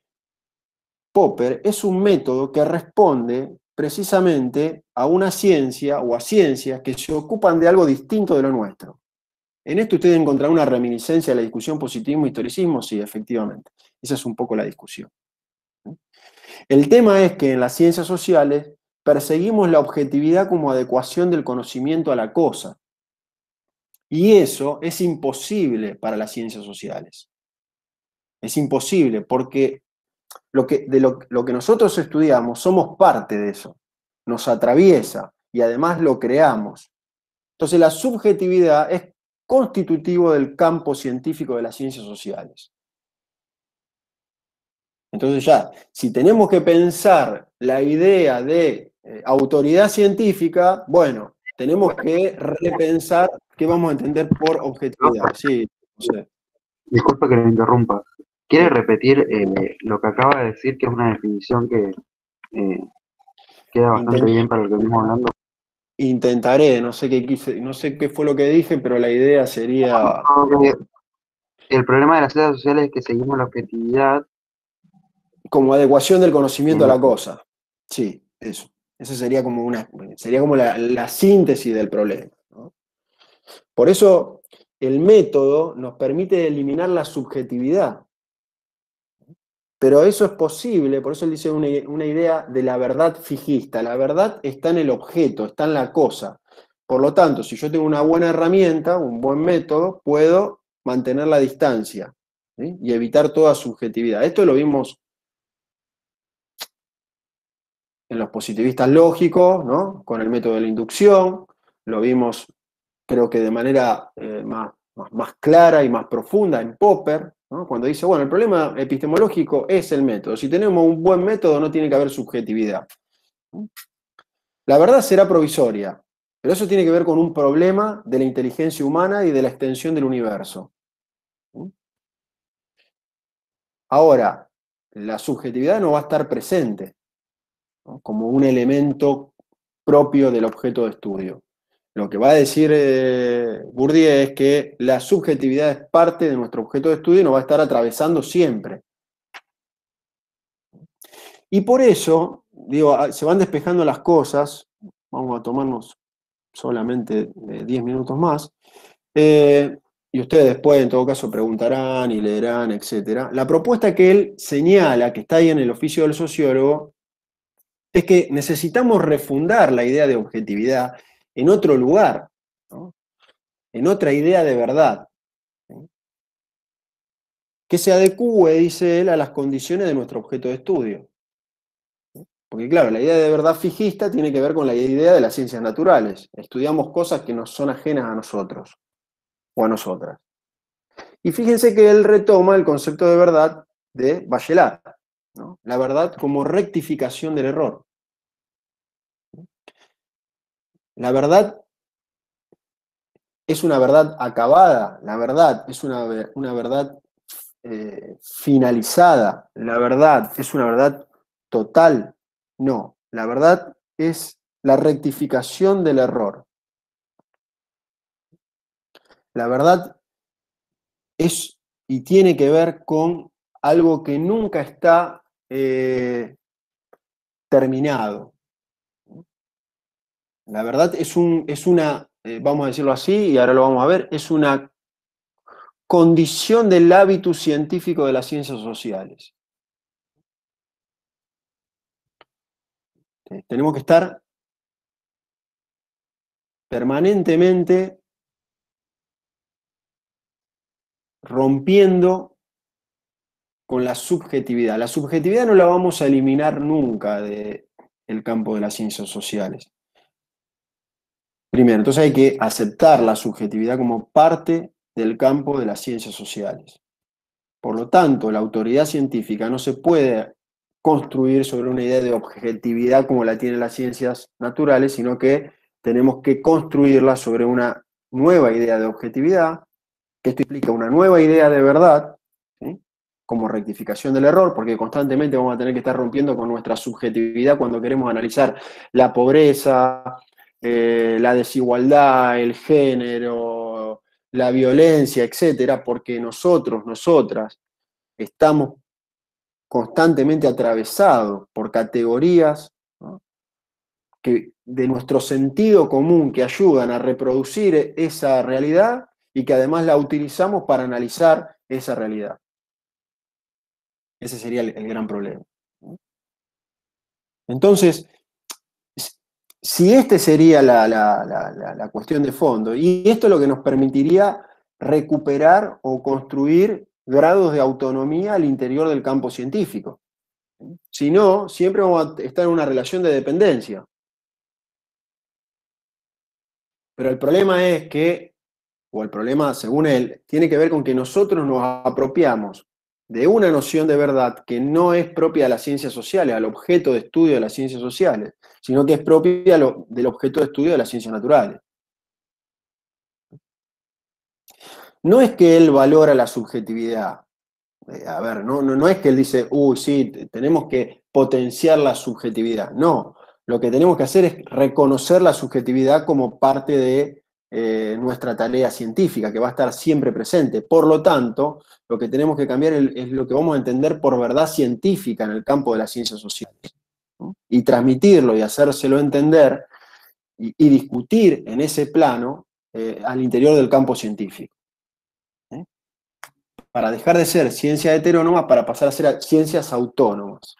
Popper es un método que responde precisamente a una ciencia o a ciencias que se ocupan de algo distinto de lo nuestro. En esto ustedes encontrarán una reminiscencia de la discusión positivismo-historicismo, sí, efectivamente. Esa es un poco la discusión. El tema es que en las ciencias sociales perseguimos la objetividad como adecuación del conocimiento a la cosa. Y eso es imposible para las ciencias sociales. Es imposible porque lo que nosotros estudiamos somos parte de eso. Nos atraviesa y además lo creamos. Entonces la subjetividad es constitutivo del campo científico de las ciencias sociales. Entonces ya, si tenemos que pensar la idea de autoridad científica, bueno, tenemos que repensar qué vamos a entender por objetividad. Sí, no sé. Disculpa que le interrumpa. ¿Quiere Sí. repetir lo que acaba de decir, que es una definición que eh, queda bastante Inten- bien para lo que venimos hablando? Intentaré, no sé qué quise, no sé qué fue lo que dije, pero la idea sería Porque el problema de las ciencias sociales es que seguimos la objetividad. como adecuación del conocimiento a eh, la cosa. Sí, eso. Esa sería como la síntesis del problema, ¿no? Por eso el método nos permite eliminar la subjetividad. Pero eso es posible, por eso él dice una idea de la verdad fijista. La verdad está en el objeto, está en la cosa. Por lo tanto, si yo tengo una buena herramienta, un buen método, puedo mantener la distancia, ¿sí? Y evitar toda subjetividad. Esto lo vimos en los positivistas lógicos, ¿no? Con el método de la inducción, lo vimos creo que de manera más clara y más profunda en Popper, ¿no? Cuando dice, bueno, el problema epistemológico es el método. Si tenemos un buen método no tiene que haber subjetividad. La verdad será provisoria, Pero eso tiene que ver con un problema de la inteligencia humana y de la extensión del universo. Ahora, la subjetividad no va a estar presente, ¿no?, como un elemento propio del objeto de estudio. Lo que va a decir Bourdieu es que la subjetividad es parte de nuestro objeto de estudio y nos va a estar atravesando siempre. Y por eso, digo, se van despejando las cosas. Vamos a tomarnos solamente 10 minutos más. Y ustedes después, en todo caso, preguntarán y leerán, etc. La propuesta que él señala, que está ahí en el oficio del sociólogo, es que necesitamos refundar la idea de objetividad en otro lugar, ¿no?, en otra idea de verdad, ¿sí?, que se adecúe, dice él, a las condiciones de nuestro objeto de estudio. Porque claro, la idea de verdad fijista tiene que ver con la idea de las ciencias naturales. Estudiamos cosas que nos son ajenas a nosotros o a nosotras. Y fíjense que él retoma el concepto de verdad de Bachelard, ¿no?, la verdad como rectificación del error. La verdad es una verdad acabada, la verdad es una verdad finalizada, la verdad es una verdad total. No, la verdad es la rectificación del error. La verdad es y tiene que ver con algo que nunca está terminado. La verdad es una, vamos a decirlo así, y ahora lo vamos a ver, es una condición del hábitus científico de las ciencias sociales. Tenemos que estar permanentemente rompiendo con la subjetividad. La subjetividad no la vamos a eliminar nunca del campo de las ciencias sociales. Primero, entonces hay que aceptar la subjetividad como parte del campo de las ciencias sociales. Por lo tanto, la autoridad científica no se puede construir sobre una idea de objetividad como la tienen las ciencias naturales, sino que tenemos que construirla sobre una nueva idea de objetividad, que esto implica una nueva idea de verdad, ¿sí?, como rectificación del error, porque constantemente vamos a tener que estar rompiendo con nuestra subjetividad cuando queremos analizar la pobreza, la desigualdad, el género, la violencia, etcétera, porque nosotros, nosotras, estamos constantemente atravesados por categorías, ¿no?, que, de nuestro sentido común, que ayudan a reproducir esa realidad y que además la utilizamos para analizar esa realidad. Ese sería el gran problema. Entonces, si esta sería la cuestión de fondo, y esto es lo que nos permitiría recuperar o construir grados de autonomía al interior del campo científico. Si no, siempre vamos a estar en una relación de dependencia. Pero el problema es que, o el problema, según él, tiene que ver con que nosotros nos apropiamos de una noción de verdad que no es propia de las ciencias sociales, al objeto de estudio de las ciencias sociales, sino que es propia del objeto de estudio de las ciencias naturales. No es que él valora la subjetividad. A ver, no es que él dice, uy, sí, tenemos que potenciar la subjetividad. No, lo que tenemos que hacer es reconocer la subjetividad como parte de nuestra tarea científica, que va a estar siempre presente. Por lo tanto, lo que tenemos que cambiar es lo que vamos a entender por verdad científica en el campo de las ciencias sociales, ¿no?, y transmitirlo y hacérselo entender y discutir en ese plano al interior del campo científico. Para dejar de ser ciencia heterónoma para pasar a ser ciencias autónomas.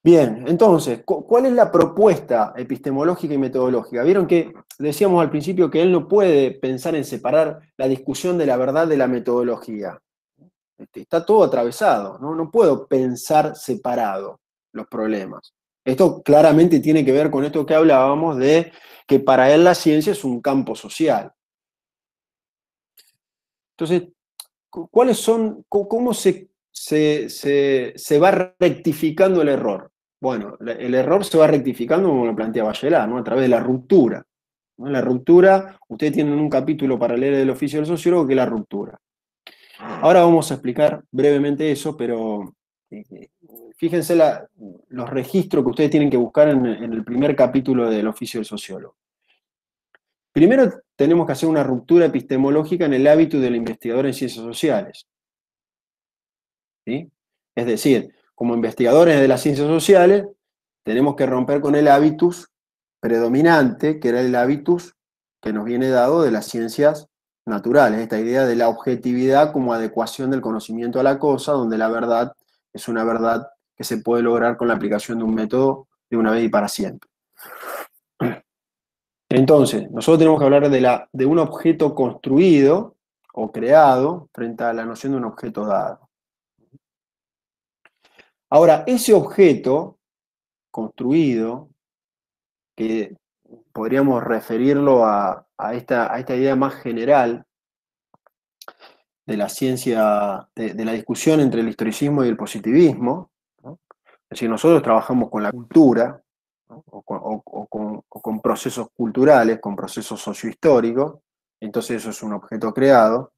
Bien, entonces, ¿cuál es la propuesta epistemológica y metodológica? Vieron que decíamos al principio que él no puede pensar en separar la discusión de la verdad de la metodología. Está todo atravesado, ¿no? No puedo pensar separado los problemas. Esto claramente tiene que ver con esto que hablábamos de que para él la ciencia es un campo social. Entonces, ¿cuáles son, cómo se va rectificando el error? Bueno, el error se va rectificando como lo plantea Bachelard, ¿no? A través de la ruptura, ¿no? La ruptura, ustedes tienen un capítulo para leer del oficio del sociólogo que es la ruptura. Ahora vamos a explicar brevemente eso, pero fíjense los registros que ustedes tienen que buscar en el primer capítulo del oficio del sociólogo. Primero tenemos que hacer una ruptura epistemológica en el hábito del investigador en ciencias sociales. ¿Sí? Es decir, como investigadores de las ciencias sociales, tenemos que romper con el hábitus predominante, que era el hábitus que nos viene dado de las ciencias naturales, esta idea de la objetividad como adecuación del conocimiento a la cosa, donde la verdad es una verdad que se puede lograr con la aplicación de un método de una vez y para siempre. Entonces, nosotros tenemos que hablar de un objeto construido o creado frente a la noción de un objeto dado. Ahora, ese objeto construido, que podríamos referirlo a esta idea más general de la ciencia, de la discusión entre el historicismo y el positivismo, ¿no? Es decir, nosotros trabajamos con la cultura, ¿no? o con procesos culturales, con procesos sociohistóricos, entonces eso es un objeto creado,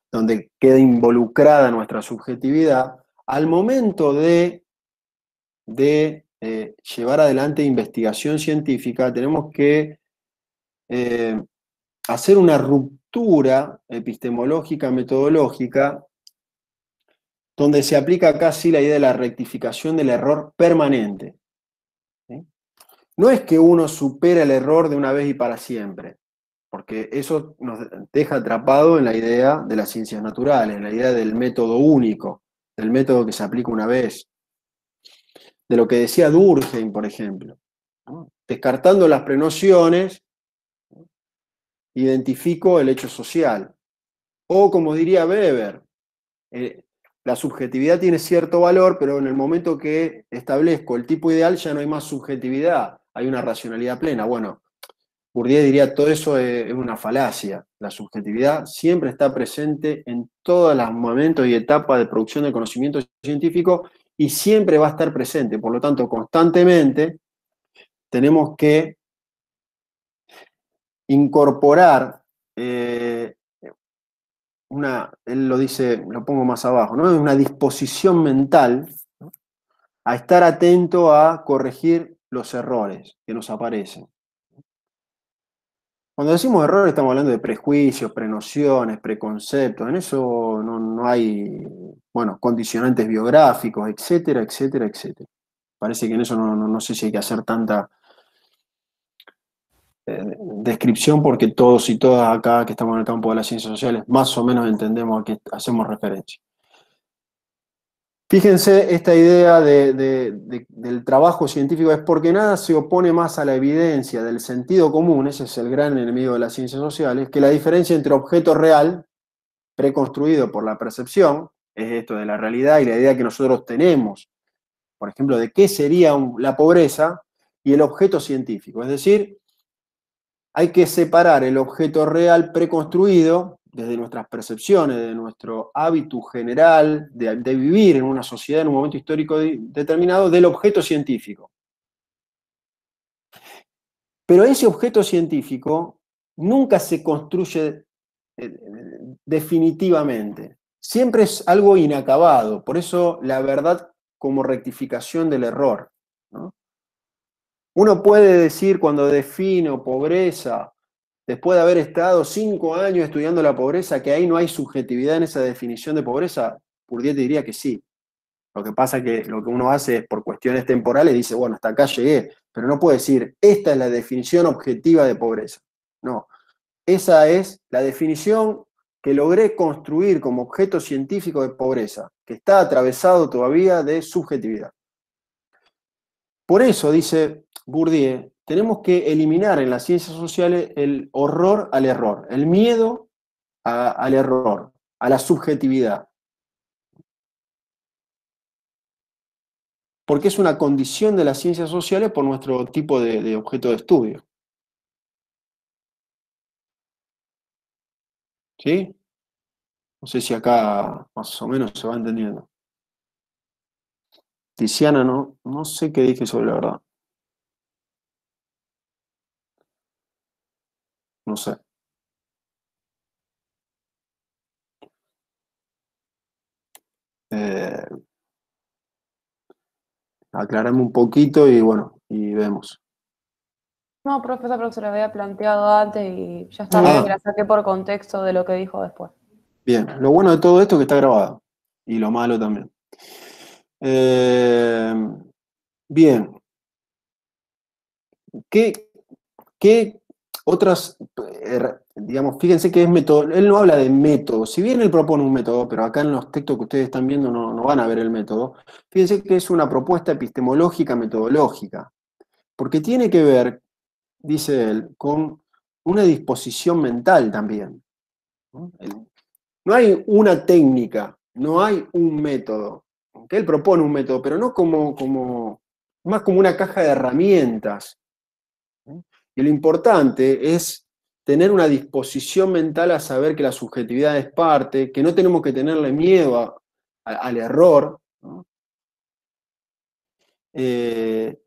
donde queda involucrada nuestra subjetividad. Al momento de llevar adelante investigación científica, tenemos que hacer una ruptura epistemológica, metodológica, donde se aplica casi la idea de la rectificación del error permanente. ¿Sí? No es que uno supera el error de una vez y para siempre, porque eso nos deja atrapado en la idea de las ciencias naturales, en la idea del método único, del método que se aplica una vez, de lo que decía Durkheim, por ejemplo, ¿no? Descartando las prenociones, identifico el hecho social. O como diría Weber, eh, la subjetividad tiene cierto valor, pero en el momento que establezco el tipo ideal ya no hay más subjetividad, hay una racionalidad plena. Bueno, Bourdieu diría todo eso es una falacia. La subjetividad siempre está presente en todos los momentos y etapas de producción del conocimiento científico y siempre va a estar presente. Por lo tanto, constantemente tenemos que incorporar él lo dice, lo pongo más abajo, ¿no? Es una disposición mental, ¿no? A estar atento a corregir los errores que nos aparecen. Cuando decimos errores estamos hablando de prejuicios, prenociones, preconceptos, en eso no hay, bueno, condicionantes biográficos, etcétera, etcétera, etcétera. Parece que en eso no sé si hay que hacer tanta descripción porque todos y todas acá que estamos en el campo de las ciencias sociales más o menos entendemos a qué hacemos referencia. Fíjense esta idea del trabajo científico, es porque nada se opone más a la evidencia del sentido común, ese es el gran enemigo de las ciencias sociales, que la diferencia entre objeto real, preconstruido por la percepción, es esto de la realidad y la idea que nosotros tenemos, por ejemplo, de qué sería la pobreza, y el objeto científico. Es decir, hay que separar el objeto real preconstruido desde nuestras percepciones, de nuestro hábito general de vivir en una sociedad en un momento histórico determinado, del objeto científico. Pero ese objeto científico nunca se construye definitivamente. Siempre es algo inacabado. Por eso la verdad como rectificación del error, ¿no? Uno puede decir cuando defino pobreza, después de haber estado 5 años estudiando la pobreza, que ahí no hay subjetividad en esa definición de pobreza. Bourdieu te diría que sí. Lo que pasa es que lo que uno hace es por cuestiones temporales, dice, bueno, hasta acá llegué, pero no puede decir, esta es la definición objetiva de pobreza. No, esa es la definición que logré construir como objeto científico de pobreza, que está atravesado todavía de subjetividad. Por eso, dice Bourdieu, tenemos que eliminar en las ciencias sociales el horror al error, el miedo al error, a la subjetividad, porque es una condición de las ciencias sociales por nuestro tipo de objeto de estudio. ¿Sí? No sé si acá más o menos se va entendiendo. Tiziana, no sé qué dije sobre la verdad. No sé. Eh, Aclarame un poquito y bueno, y vemos. No, profe, esa se lo había planteado antes y ya está, medio que Ah, la saqué por contexto de lo que dijo después. bien. Lo bueno de todo esto es que está grabado. Y lo malo también. Eh, Bien. ¿Qué, qué otras, digamos, fíjense que es método, él no habla de método, si bien él propone un método, pero acá en los textos que ustedes están viendo no van a ver el método, fíjense que es una propuesta epistemológica metodológica, porque tiene que ver, dice él, con una disposición mental también. ¿No? No hay una técnica, no hay un método, aunque él propone un método, pero no más como una caja de herramientas. ¿No? Y lo importante es tener una disposición mental a saber que la subjetividad es parte, que no tenemos que tenerle miedo al error, ¿no? Eh,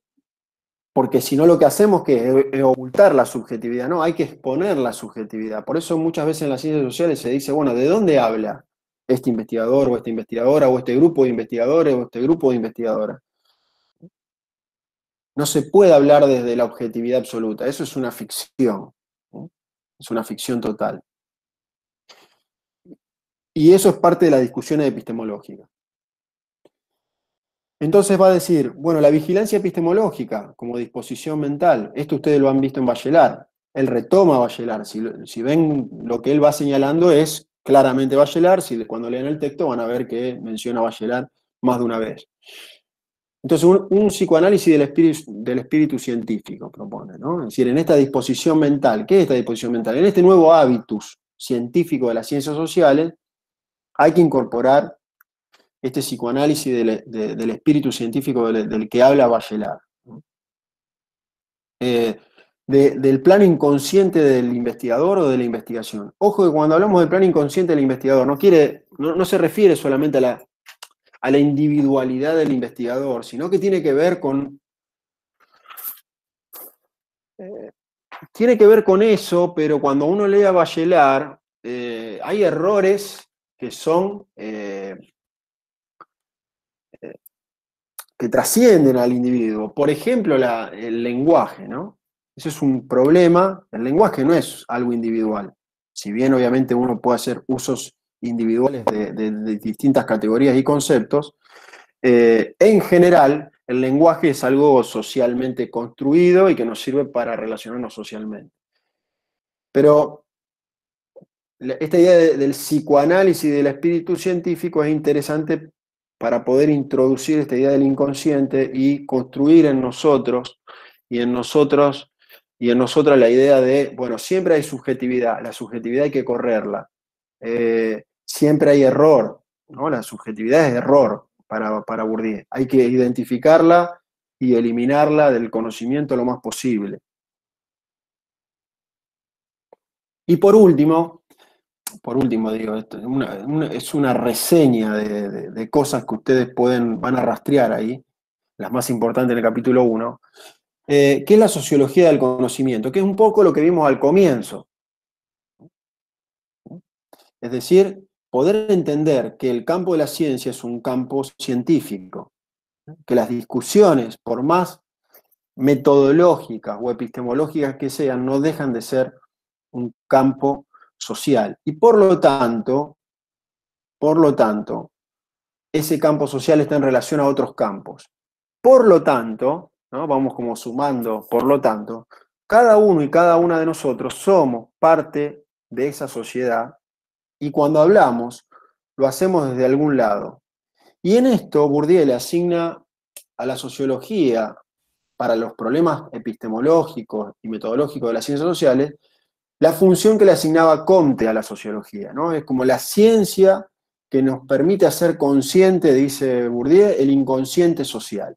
Porque si no lo que hacemos es ocultar la subjetividad, no, hay que exponer la subjetividad. Por eso muchas veces en las ciencias sociales se dice, bueno, ¿de dónde habla este investigador o esta investigadora o este grupo de investigadores o este grupo de investigadoras? No se puede hablar desde la objetividad absoluta, eso es una ficción, ¿no? Es una ficción total. Y eso es parte de la discusión epistemológica. Entonces va a decir, bueno, la vigilancia epistemológica como disposición mental, esto ustedes lo han visto en Bachelard, él retoma a Bachelard, si ven lo que él va señalando es claramente Bachelard, cuando leen el texto van a ver que menciona a Bachelard más de una vez. Entonces un psicoanálisis del espíritu científico propone, ¿no? Es decir, en esta disposición mental, ¿qué es esta disposición mental? En este nuevo hábitus científico de las ciencias sociales hay que incorporar este psicoanálisis del espíritu científico del que habla Bachelard, ¿no? Del plano inconsciente del investigador o de la investigación. Ojo que cuando hablamos del plano inconsciente del investigador, no se refiere solamente a la individualidad del investigador, sino que tiene que ver con eso, pero cuando uno lee a Bachelard, hay errores que son que trascienden al individuo. Por ejemplo, el lenguaje, ¿no? Ese es un problema. El lenguaje no es algo individual. Si bien obviamente uno puede hacer usos individuales de distintas categorías y conceptos, en general el lenguaje es algo socialmente construido y que nos sirve para relacionarnos socialmente. Pero esta idea del psicoanálisis del espíritu científico es interesante para poder introducir esta idea del inconsciente y construir en nosotros y en nosotros y en nosotras la idea de, bueno, siempre hay subjetividad, la subjetividad hay que correrla. Siempre hay error, ¿no? La subjetividad es error para Bourdieu. Hay que identificarla y eliminarla del conocimiento lo más posible. Y por último, digo, esto, es una reseña de cosas que ustedes van a rastrear ahí, las más importantes en el capítulo 1, que es la sociología del conocimiento, que es un poco lo que vimos al comienzo. Es decir, poder entender que el campo de la ciencia es un campo científico, que las discusiones, por más metodológicas o epistemológicas que sean, no dejan de ser un campo social. Y por lo tanto, ese campo social está en relación a otros campos. Por lo tanto, ¿no? Vamos como sumando, por lo tanto, cada uno y cada una de nosotros somos parte de esa sociedad y cuando hablamos, lo hacemos desde algún lado. Y en esto Bourdieu le asigna a la sociología, para los problemas epistemológicos y metodológicos de las ciencias sociales, la función que le asignaba Comte a la sociología, ¿no? Es como la ciencia que nos permite hacer consciente, dice Bourdieu, el inconsciente social.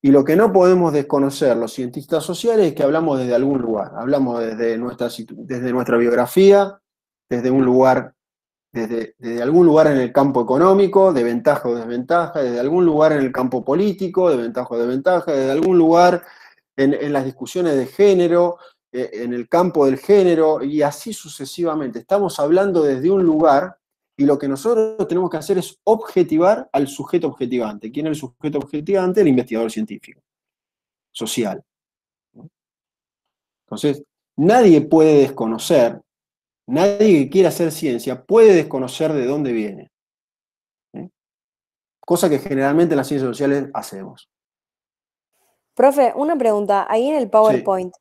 Y lo que no podemos desconocer los cientistas sociales es que hablamos desde algún lugar, hablamos desde nuestra biografía, desde un lugar desde algún lugar en el campo económico, de ventaja o desventaja, desde algún lugar en el campo político, de ventaja o desventaja, desde algún lugar en las discusiones de género, en el campo del género, y así sucesivamente. Estamos hablando desde un lugar, y lo que nosotros tenemos que hacer es objetivar al sujeto objetivante. ¿Quién es el sujeto objetivante? El investigador científico, social. Entonces, nadie puede desconocer, nadie que quiera hacer ciencia puede desconocer de dónde viene. Cosa que generalmente en las ciencias sociales hacemos. Profe, una pregunta. Ahí en el Sí. PowerPoint,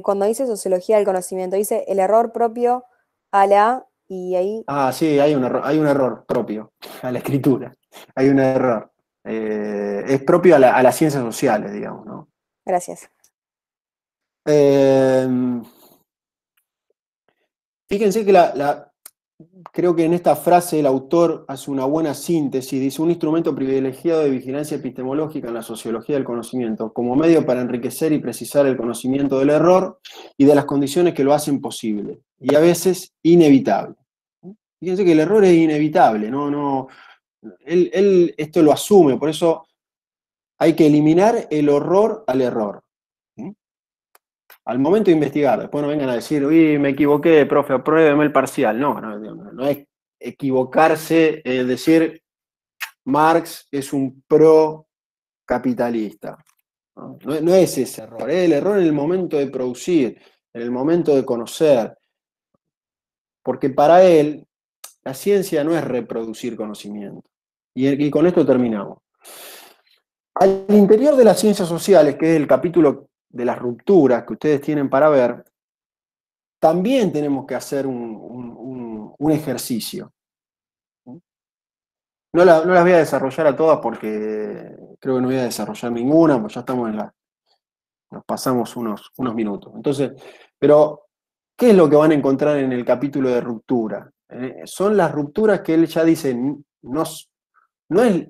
cuando dice sociología del conocimiento, dice el error propio a la, y ahí, Ah, sí, hay un error propio a la escritura. Hay un error. Es propio a las ciencias sociales, digamos, ¿no? gracias. Fíjense que creo que en esta frase el autor hace una buena síntesis, dice: un instrumento privilegiado de vigilancia epistemológica en la sociología del conocimiento, como medio para enriquecer y precisar el conocimiento del error y de las condiciones que lo hacen posible, y a veces inevitable. Fíjense que el error es inevitable, él esto lo asume, por eso hay que eliminar el horror al error. Al momento de investigar, después no vengan a decir: uy, me equivoqué, profe, apruébeme el parcial. No es equivocarse, es decir, Marx es un pro-capitalista. No es ese error, es el error en el momento de producir, en el momento de conocer. Porque para él, la ciencia no es reproducir conocimiento. Y con esto terminamos. Al interior de las ciencias sociales, que es el capítulo de las rupturas que ustedes tienen para ver, también tenemos que hacer un ejercicio. No las voy a desarrollar a todas porque creo que no voy a desarrollar ninguna, porque ya estamos nos pasamos unos minutos. Entonces, pero, ¿qué es lo que van a encontrar en el capítulo de ruptura? Son las rupturas que él ya dice, no es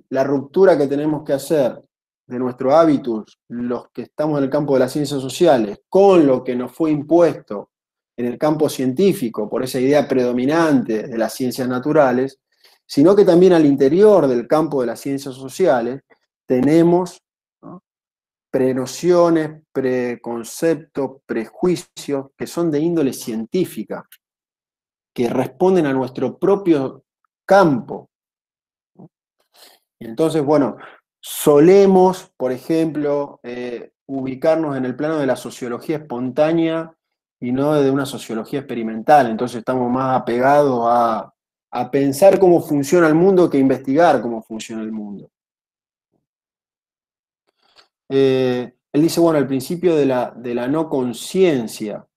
la ruptura que tenemos que hacer de nuestro hábitus, los que estamos en el campo de las ciencias sociales, con lo que nos fue impuesto en el campo científico, por esa idea predominante de las ciencias naturales, sino que también al interior del campo de las ciencias sociales tenemos, ¿no?, prenociones, preconceptos, prejuicios que son de índole científica, que responden a nuestro propio campo. Y entonces, bueno, solemos, por ejemplo, ubicarnos en el plano de la sociología espontánea y no de una sociología experimental. Entonces estamos más apegados a pensar cómo funciona el mundo que investigar cómo funciona el mundo. Él dice, bueno, el principio de la no conciencia.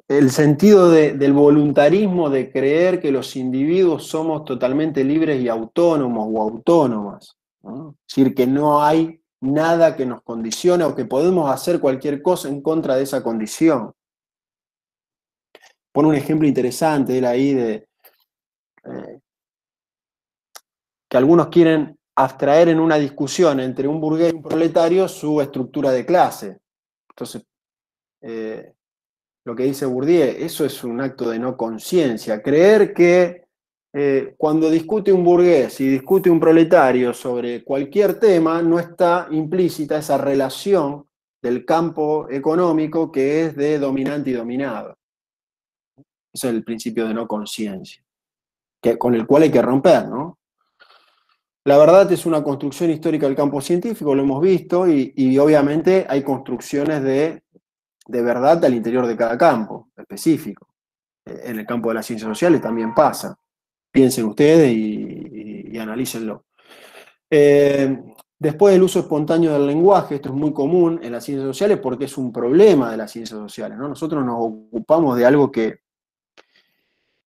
El sentido del voluntarismo de creer que los individuos somos totalmente libres y autónomos o autónomas, ¿no? Es decir, que no hay nada que nos condicione o que podemos hacer cualquier cosa en contra de esa condición. Pone un ejemplo interesante él ahí de que algunos quieren abstraer en una discusión entre un burgués y un proletario su estructura de clase. Entonces, lo que dice Bourdieu, eso es un acto de no conciencia. Creer que cuando discute un burgués y discute un proletario sobre cualquier tema, no está implícita esa relación del campo económico que es de dominante y dominado. Ese es el principio de no conciencia, con el cual hay que romper, ¿no? La verdad es una construcción histórica del campo científico, lo hemos visto, y obviamente hay construcciones de verdad al interior de cada campo específico. En el campo de las ciencias sociales también pasa. Piensen ustedes y analícenlo. Después del uso espontáneo del lenguaje, esto es muy común en las ciencias sociales porque es un problema de las ciencias sociales, ¿no? Nosotros nos ocupamos de algo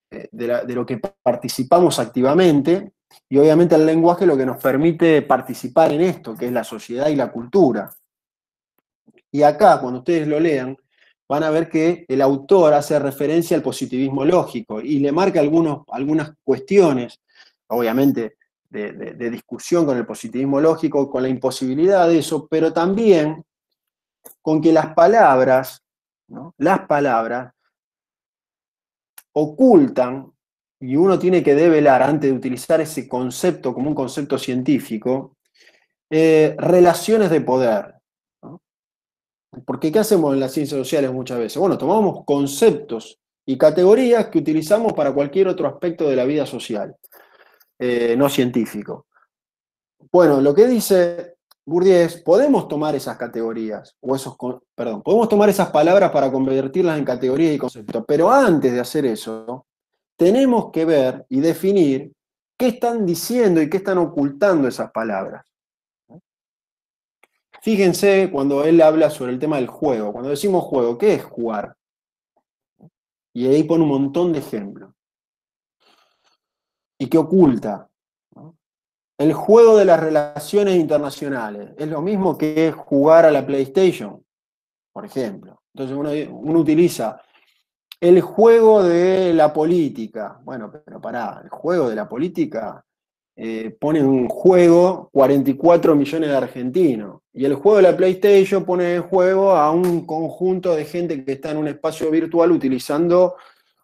de lo que participamos activamente, y obviamente el lenguaje es lo que nos permite participar en esto, que es la sociedad y la cultura. Y acá, cuando ustedes lo lean, van a ver que el autor hace referencia al positivismo lógico y le marca algunas cuestiones, obviamente, de discusión con el positivismo lógico, con la imposibilidad de eso, pero también con que las palabras, ¿no?, las palabras ocultan, y uno tiene que develar antes de utilizar ese concepto como un concepto científico, relaciones de poder, ¿no? Porque ¿qué hacemos en las ciencias sociales muchas veces? Bueno, tomamos conceptos y categorías que utilizamos para cualquier otro aspecto de la vida social, no científico. Bueno, lo que dice Bourdieu es, podemos tomar esas categorías, podemos tomar esas palabras para convertirlas en categorías y conceptos, pero antes de hacer eso, tenemos que ver y definir qué están diciendo y qué están ocultando esas palabras. Fíjense cuando él habla sobre el tema del juego. Cuando decimos juego, ¿qué es jugar? Y ahí pone un montón de ejemplos. ¿Y qué oculta? ¿No? El juego de las relaciones internacionales. ¿Es lo mismo que jugar a la PlayStation? Por ejemplo. Entonces uno utiliza el juego de la política. Bueno, pero pará, el juego de la política pone en juego 44 millones de argentinos. Y el juego de la PlayStation pone en juego a un conjunto de gente que está en un espacio virtual utilizando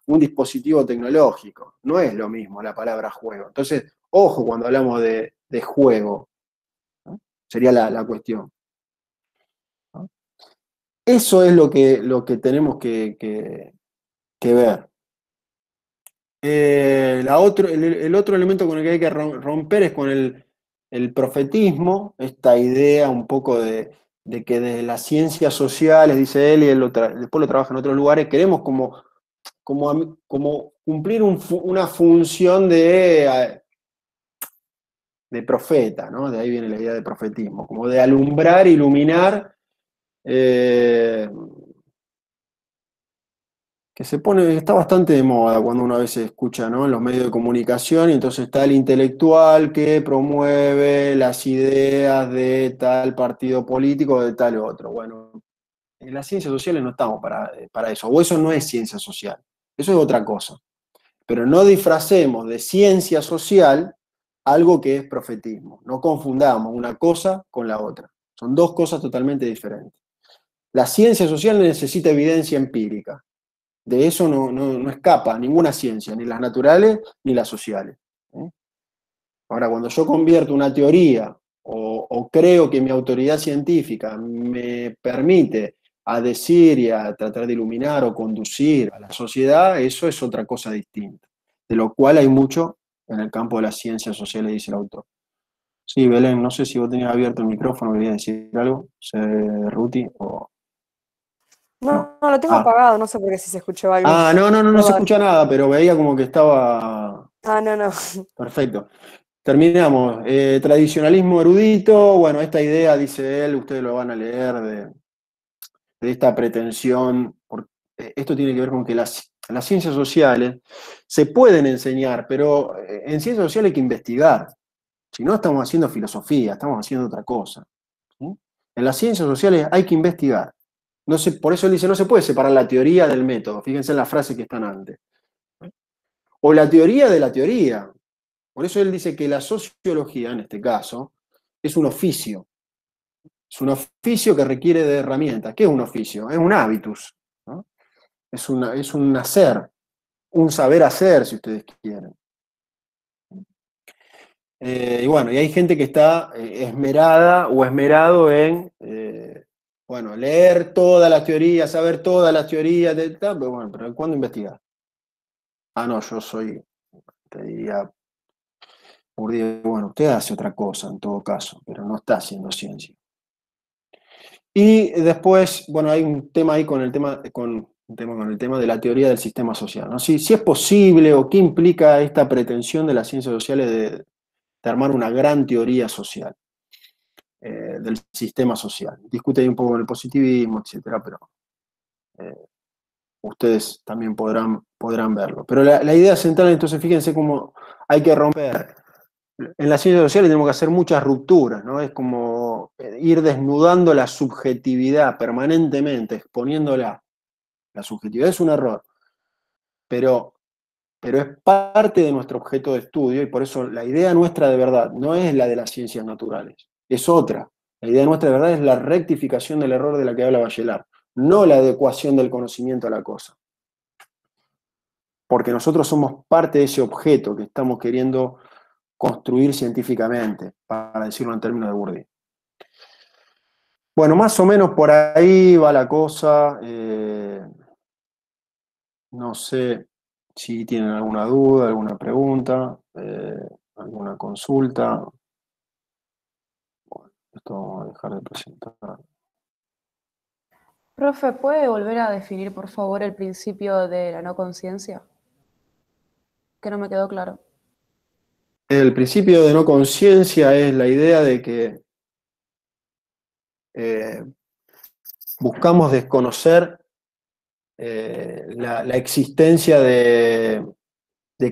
un dispositivo tecnológico. No es lo mismo la palabra juego. Entonces, ojo cuando hablamos de juego, ¿no? Sería la cuestión, ¿no? Eso es lo que tenemos que ver. El otro elemento con el que hay que romper es con el profetismo, esta idea un poco de que desde las ciencias sociales, dice él, y después lo trabaja en otros lugares, queremos como cumplir una función de profeta, ¿no? De ahí viene la idea de profetismo, como de alumbrar, iluminar, que está bastante de moda cuando uno a veces escucha, ¿no?, en los medios de comunicación, y entonces está el intelectual que promueve las ideas de tal partido político o de tal otro. Bueno, en las ciencias sociales no estamos para eso, o eso no es ciencia social, eso es otra cosa. Pero no disfracemos de ciencia social algo que es profetismo. No confundamos una cosa con la otra. Son dos cosas totalmente diferentes. La ciencia social necesita evidencia empírica. De eso no escapa ninguna ciencia, ni las naturales ni las sociales, ¿eh? Ahora, cuando yo convierto una teoría o creo que mi autoridad científica me permite a decir y a tratar de iluminar o conducir a la sociedad, eso es otra cosa distinta, de lo cual hay mucho en el campo de las ciencias sociales, dice el autor. Sí, Belén, no sé si vos tenías abierto el micrófono, querías decir algo, Ruti, o... No. No, lo tengo apagado, no sé por qué si se escuchó algo. No se Perdón. escucha nada, pero veía como que estaba... No. Perfecto. Terminamos. Tradicionalismo erudito, bueno, esta idea, dice él, ustedes lo van a leer, de esta pretensión, porque esto tiene que ver con que las ciencias sociales se pueden enseñar, pero en ciencias sociales hay que investigar. Si no, estamos haciendo filosofía, estamos haciendo otra cosa, ¿sí? En las ciencias sociales hay que investigar. No se, por eso él dice, no se puede separar la teoría del método. Fíjense en las frases que están antes. O la teoría de la teoría. Por eso él dice que la sociología, en este caso, es un oficio. Es un oficio que requiere de herramientas. ¿Qué es un oficio? Es un hábitus, ¿no? Es un hacer, un saber hacer, si ustedes quieren. Y bueno, y hay gente que está esmerada o esmerado en, bueno, leer todas las teorías, saber todas las teorías, pero bueno, pero ¿cuándo investigar? No, yo soy, te diría, bueno, usted hace otra cosa en todo caso, pero no está haciendo ciencia. Y después, bueno, hay un tema ahí con el tema de la teoría del sistema social, ¿no? Si es posible o qué implica esta pretensión de las ciencias sociales de armar una gran teoría social, del sistema social. Discute ahí un poco con el positivismo, etcétera, pero ustedes también podrán verlo. Pero la idea central, entonces, fíjense cómo hay que romper. En las ciencias sociales tenemos que hacer muchas rupturas, ¿no? Es como ir desnudando la subjetividad permanentemente, exponiéndola. La subjetividad es un error, pero es parte de nuestro objeto de estudio, y por eso la idea nuestra de verdad no es la de las ciencias naturales, es otra. La idea nuestra de verdad es la rectificación del error de la que habla Bachelard, no la adecuación del conocimiento a la cosa. porque nosotros somos parte de ese objeto que estamos queriendo construir científicamente, para decirlo en términos de Bourdieu. Bueno, más o menos por ahí va la cosa. No sé si tienen alguna duda, alguna pregunta, alguna consulta. Bueno, esto vamos a dejar de presentar. Profe, ¿puede volver a definir, por favor, el principio de la no conciencia? Que no me quedó claro. El principio de no conciencia es la idea de que buscamos desconocer la existencia de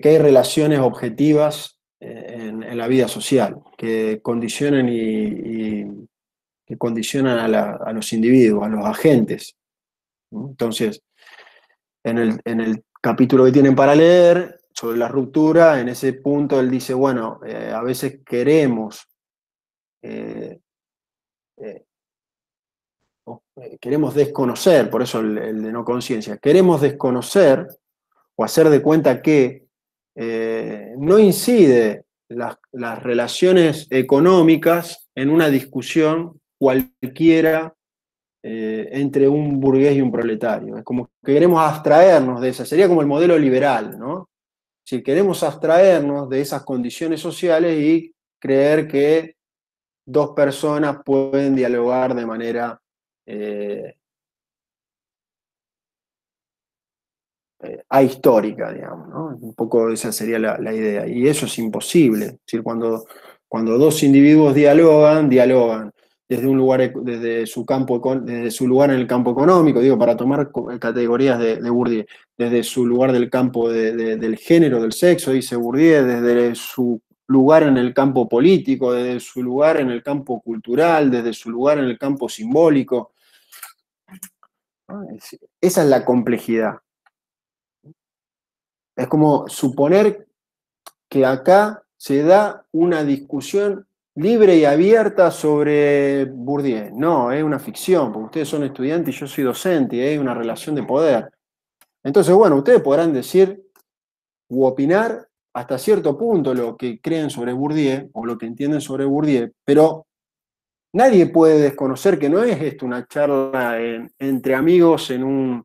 que hay relaciones objetivas en la vida social, que condicionan que condicionan a los individuos, a los agentes. Entonces, en el capítulo que tienen para leer sobre la ruptura, en ese punto él dice, bueno, a veces eh, eh, queremos desconocer, por eso el de no conciencia, queremos desconocer o hacer de cuenta que no incide las relaciones económicas en una discusión cualquiera entre un burgués y un proletario. Es como que queremos abstraernos de esa, sería como el modelo liberal, ¿no? Si queremos abstraernos de esas condiciones sociales y creer que dos personas pueden dialogar de manera ahistórica, digamos, ¿no? Un poco esa sería la idea. Y eso es imposible. Es decir, cuando dos individuos dialogan desde un lugar, desde su lugar en el campo económico, digo, para tomar categorías de Bourdieu, desde su lugar del campo del género, del sexo, dice Bourdieu, desde su lugar en el campo político, desde su lugar en el campo cultural, desde su lugar en el campo simbólico. Esa es la complejidad. Es como suponer que acá se da una discusión libre y abierta sobre Bourdieu. No, es una ficción, porque ustedes son estudiantes y yo soy docente, y hay una relación de poder. Entonces, bueno, ustedes podrán decir u opinar hasta cierto punto lo que creen sobre Bourdieu o lo que entienden sobre Bourdieu, pero nadie puede desconocer que no es esto una charla entre amigos en un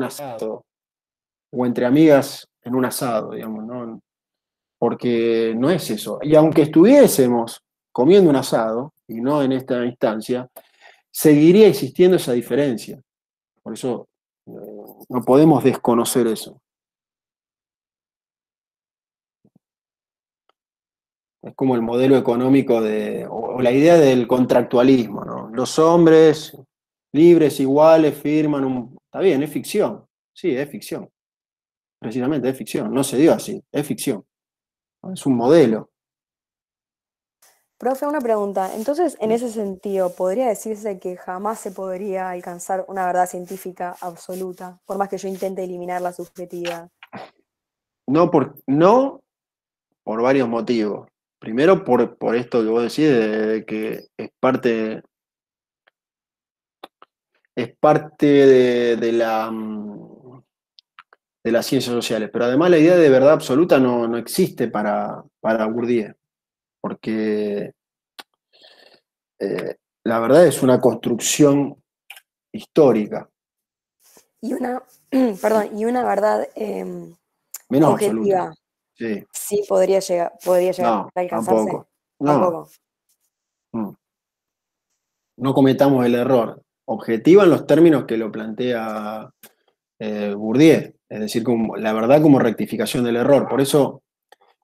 asado, o entre amigas en un asado, digamos, ¿no? Porque no es eso. Y aunque estuviésemos comiendo un asado, y no en esta instancia, seguiría existiendo esa diferencia. Por eso no podemos desconocer eso. Es como el modelo económico o la idea del contractualismo, ¿no? Los hombres libres, iguales, firman un... Está bien, es ficción. Sí, es ficción. Precisamente es ficción. No se dio así, es ficción. Es un modelo. Profe, una pregunta. Entonces, en ese sentido, ¿podría decirse que jamás se podría alcanzar una verdad científica absoluta, por más que yo intente eliminar la subjetividad? No por varios motivos. Primero, por esto que vos decís, de que es parte de las ciencias sociales. Pero además la idea de verdad absoluta no existe para Bourdieu, porque la verdad es una construcción histórica, Y una, perdón, y una verdad menos absoluta. objetiva, Sí, sí podría llegar no, a alcanzarse. tampoco. No, Tampoco. mm. No cometamos el error. Objetiva en los términos que lo plantea Bourdieu, es decir, como, la verdad como rectificación del error. Por eso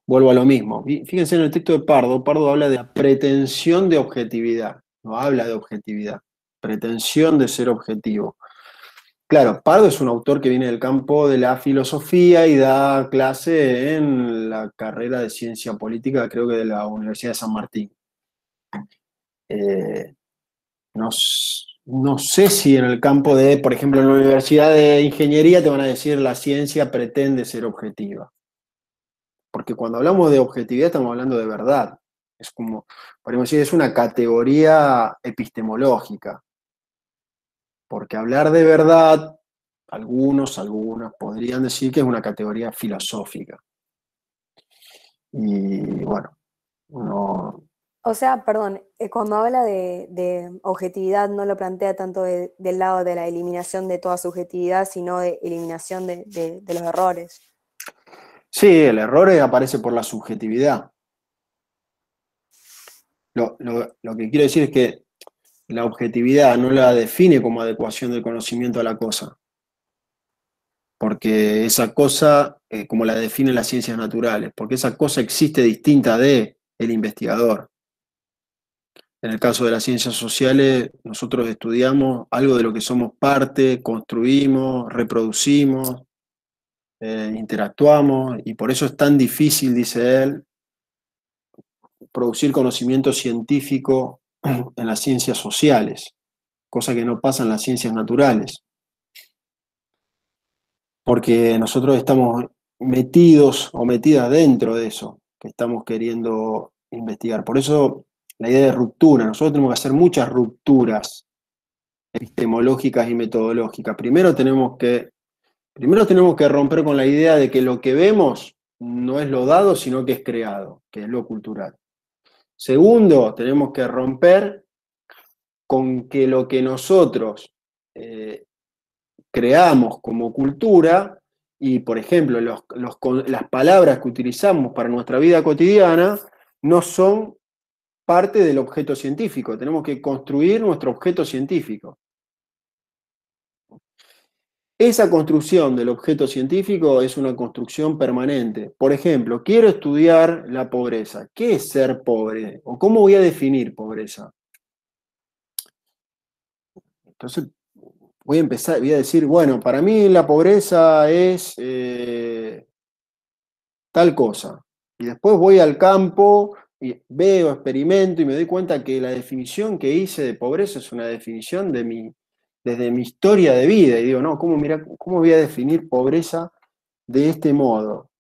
vuelvo a lo mismo. Fíjense en el texto de Pardo, Pardo habla de la pretensión de objetividad, no habla de objetividad, pretensión de ser objetivo. Claro, Pardo es un autor que viene del campo de la filosofía y da clase en la carrera de ciencia política, creo que de la Universidad de San Martín. Eh, no, no sé si en el campo de, por ejemplo, en la Universidad de Ingeniería te van a decir la ciencia pretende ser objetiva. Porque cuando hablamos de objetividad estamos hablando de verdad. Es como, podemos decir, es una categoría epistemológica. Porque hablar de verdad algunas podrían decir que es una categoría filosófica. Y bueno, no, O sea, perdón, cuando habla de objetividad no lo plantea tanto del lado de la eliminación de toda subjetividad, sino de eliminación de los errores. sí, el error aparece por la subjetividad. Lo que quiero decir es que la objetividad no la define como adecuación del conocimiento a la cosa, porque esa cosa, como la definen las ciencias naturales, porque esa cosa existe distinta de el investigador. En el caso de las ciencias sociales, nosotros estudiamos algo de lo que somos parte, construimos, reproducimos, interactuamos, y por eso es tan difícil, dice él, producir conocimiento científico en las ciencias sociales, cosa que no pasa en las ciencias naturales, porque nosotros estamos metidos o metidas dentro de eso que estamos queriendo investigar. Por eso la idea de ruptura, nosotros tenemos que hacer muchas rupturas epistemológicas y metodológicas. Primero tenemos que romper con la idea de que lo que vemos no es lo dado, sino que es creado, que es lo cultural. Segundo, tenemos que romper con que lo que nosotros creamos como cultura, y por ejemplo, las palabras que utilizamos para nuestra vida cotidiana, no son parte del objeto científico. Tenemos que construir nuestro objeto científico. Esa construcción del objeto científico es una construcción permanente. Por ejemplo, quiero estudiar la pobreza. ¿Qué es ser pobre? ¿O cómo voy a definir pobreza? Entonces, voy a decir, bueno, para mí la pobreza es tal cosa. Y después voy al campo y veo, experimento y me doy cuenta que la definición que hice de pobreza es una definición desde mi historia de vida. Y digo, no, ¿cómo voy a definir pobreza de este modo?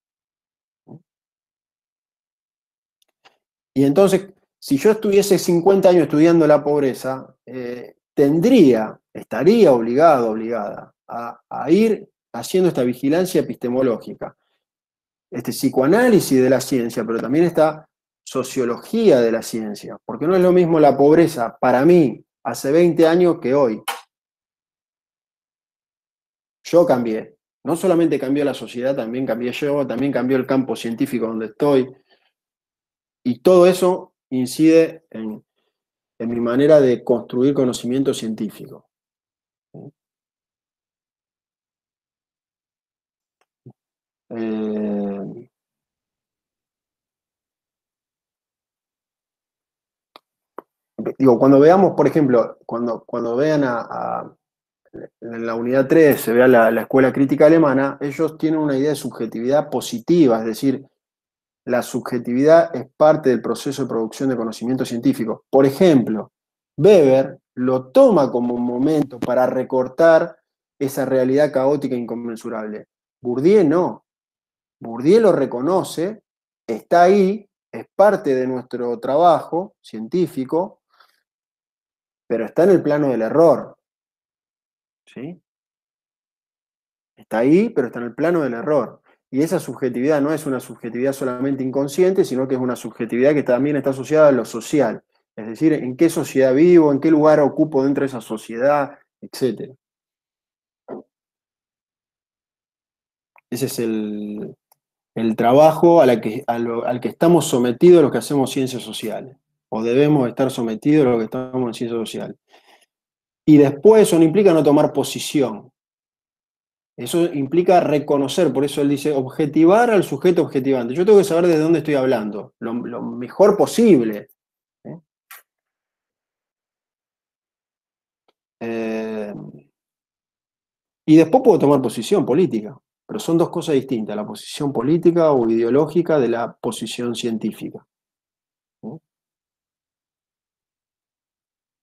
Y entonces, si yo estuviese 50 años estudiando la pobreza, estaría obligada a ir haciendo esta vigilancia epistemológica, este psicoanálisis de la ciencia, pero también esta sociología de la ciencia, porque no es lo mismo la pobreza para mí hace 20 años que hoy. Yo cambié. No solamente cambió la sociedad, también cambié yo, también cambió el campo científico donde estoy. Y todo eso incide en mi manera de construir conocimiento científico. Digo, cuando veamos, por ejemplo, cuando vean en la unidad 3 se vea la escuela crítica alemana, ellos tienen una idea de subjetividad positiva, es decir, la subjetividad es parte del proceso de producción de conocimiento científico. Por ejemplo, Weber lo toma como un momento para recortar esa realidad caótica e inconmensurable. Bourdieu no. Bourdieu lo reconoce, está ahí, es parte de nuestro trabajo científico, pero está en el plano del error. ¿Sí? Está ahí, pero está en el plano del error. Y esa subjetividad no es una subjetividad solamente inconsciente, sino que es una subjetividad que también está asociada a lo social. Es decir, en qué sociedad vivo, en qué lugar ocupo dentro de esa sociedad, etc. Ese es el trabajo al que estamos sometidos los que hacemos ciencias sociales. O debemos estar sometidos los que estamos en ciencias sociales. Y después eso no implica no tomar posición. Eso implica reconocer, por eso él dice, objetivar al sujeto objetivante. Yo tengo que saber de dónde estoy hablando, lo mejor posible. Y después puedo tomar posición política, pero son dos cosas distintas, la posición política o ideológica de la posición científica.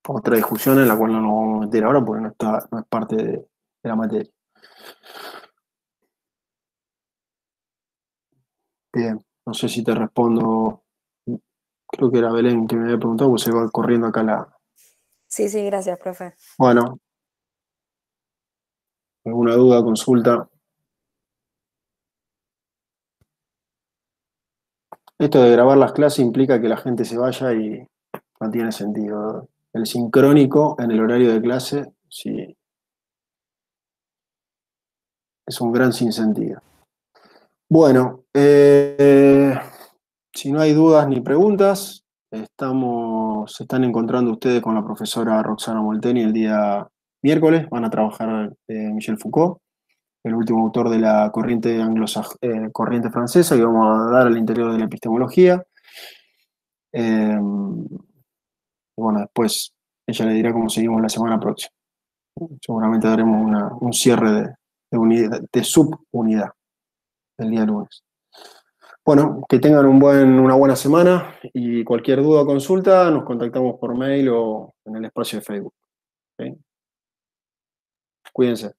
Otra discusión en la cual no nos vamos a meter ahora porque no es parte de la materia. Bien, no sé si te respondo. Creo que era Belén que me había preguntado, porque se va corriendo acá la... Sí, gracias, profe. Bueno, ¿Alguna duda, consulta? Esto de grabar las clases implica que la gente se vaya y no tiene sentido. El sincrónico en el horario de clase, sí, es un gran sinsentido. Bueno, si no hay dudas ni preguntas, se están encontrando ustedes con la profesora Roxana Molteni el día miércoles. Van a trabajar Michel Foucault, el último autor de la corriente corriente francesa que vamos a dar al interior de la epistemología. Eh, y bueno, después ella le dirá cómo seguimos la semana próxima. Seguramente daremos un cierre de subunidad el día lunes. Bueno, que tengan una buena semana y cualquier duda o consulta nos contactamos por mail o en el espacio de Facebook. ¿Ok? Cuídense.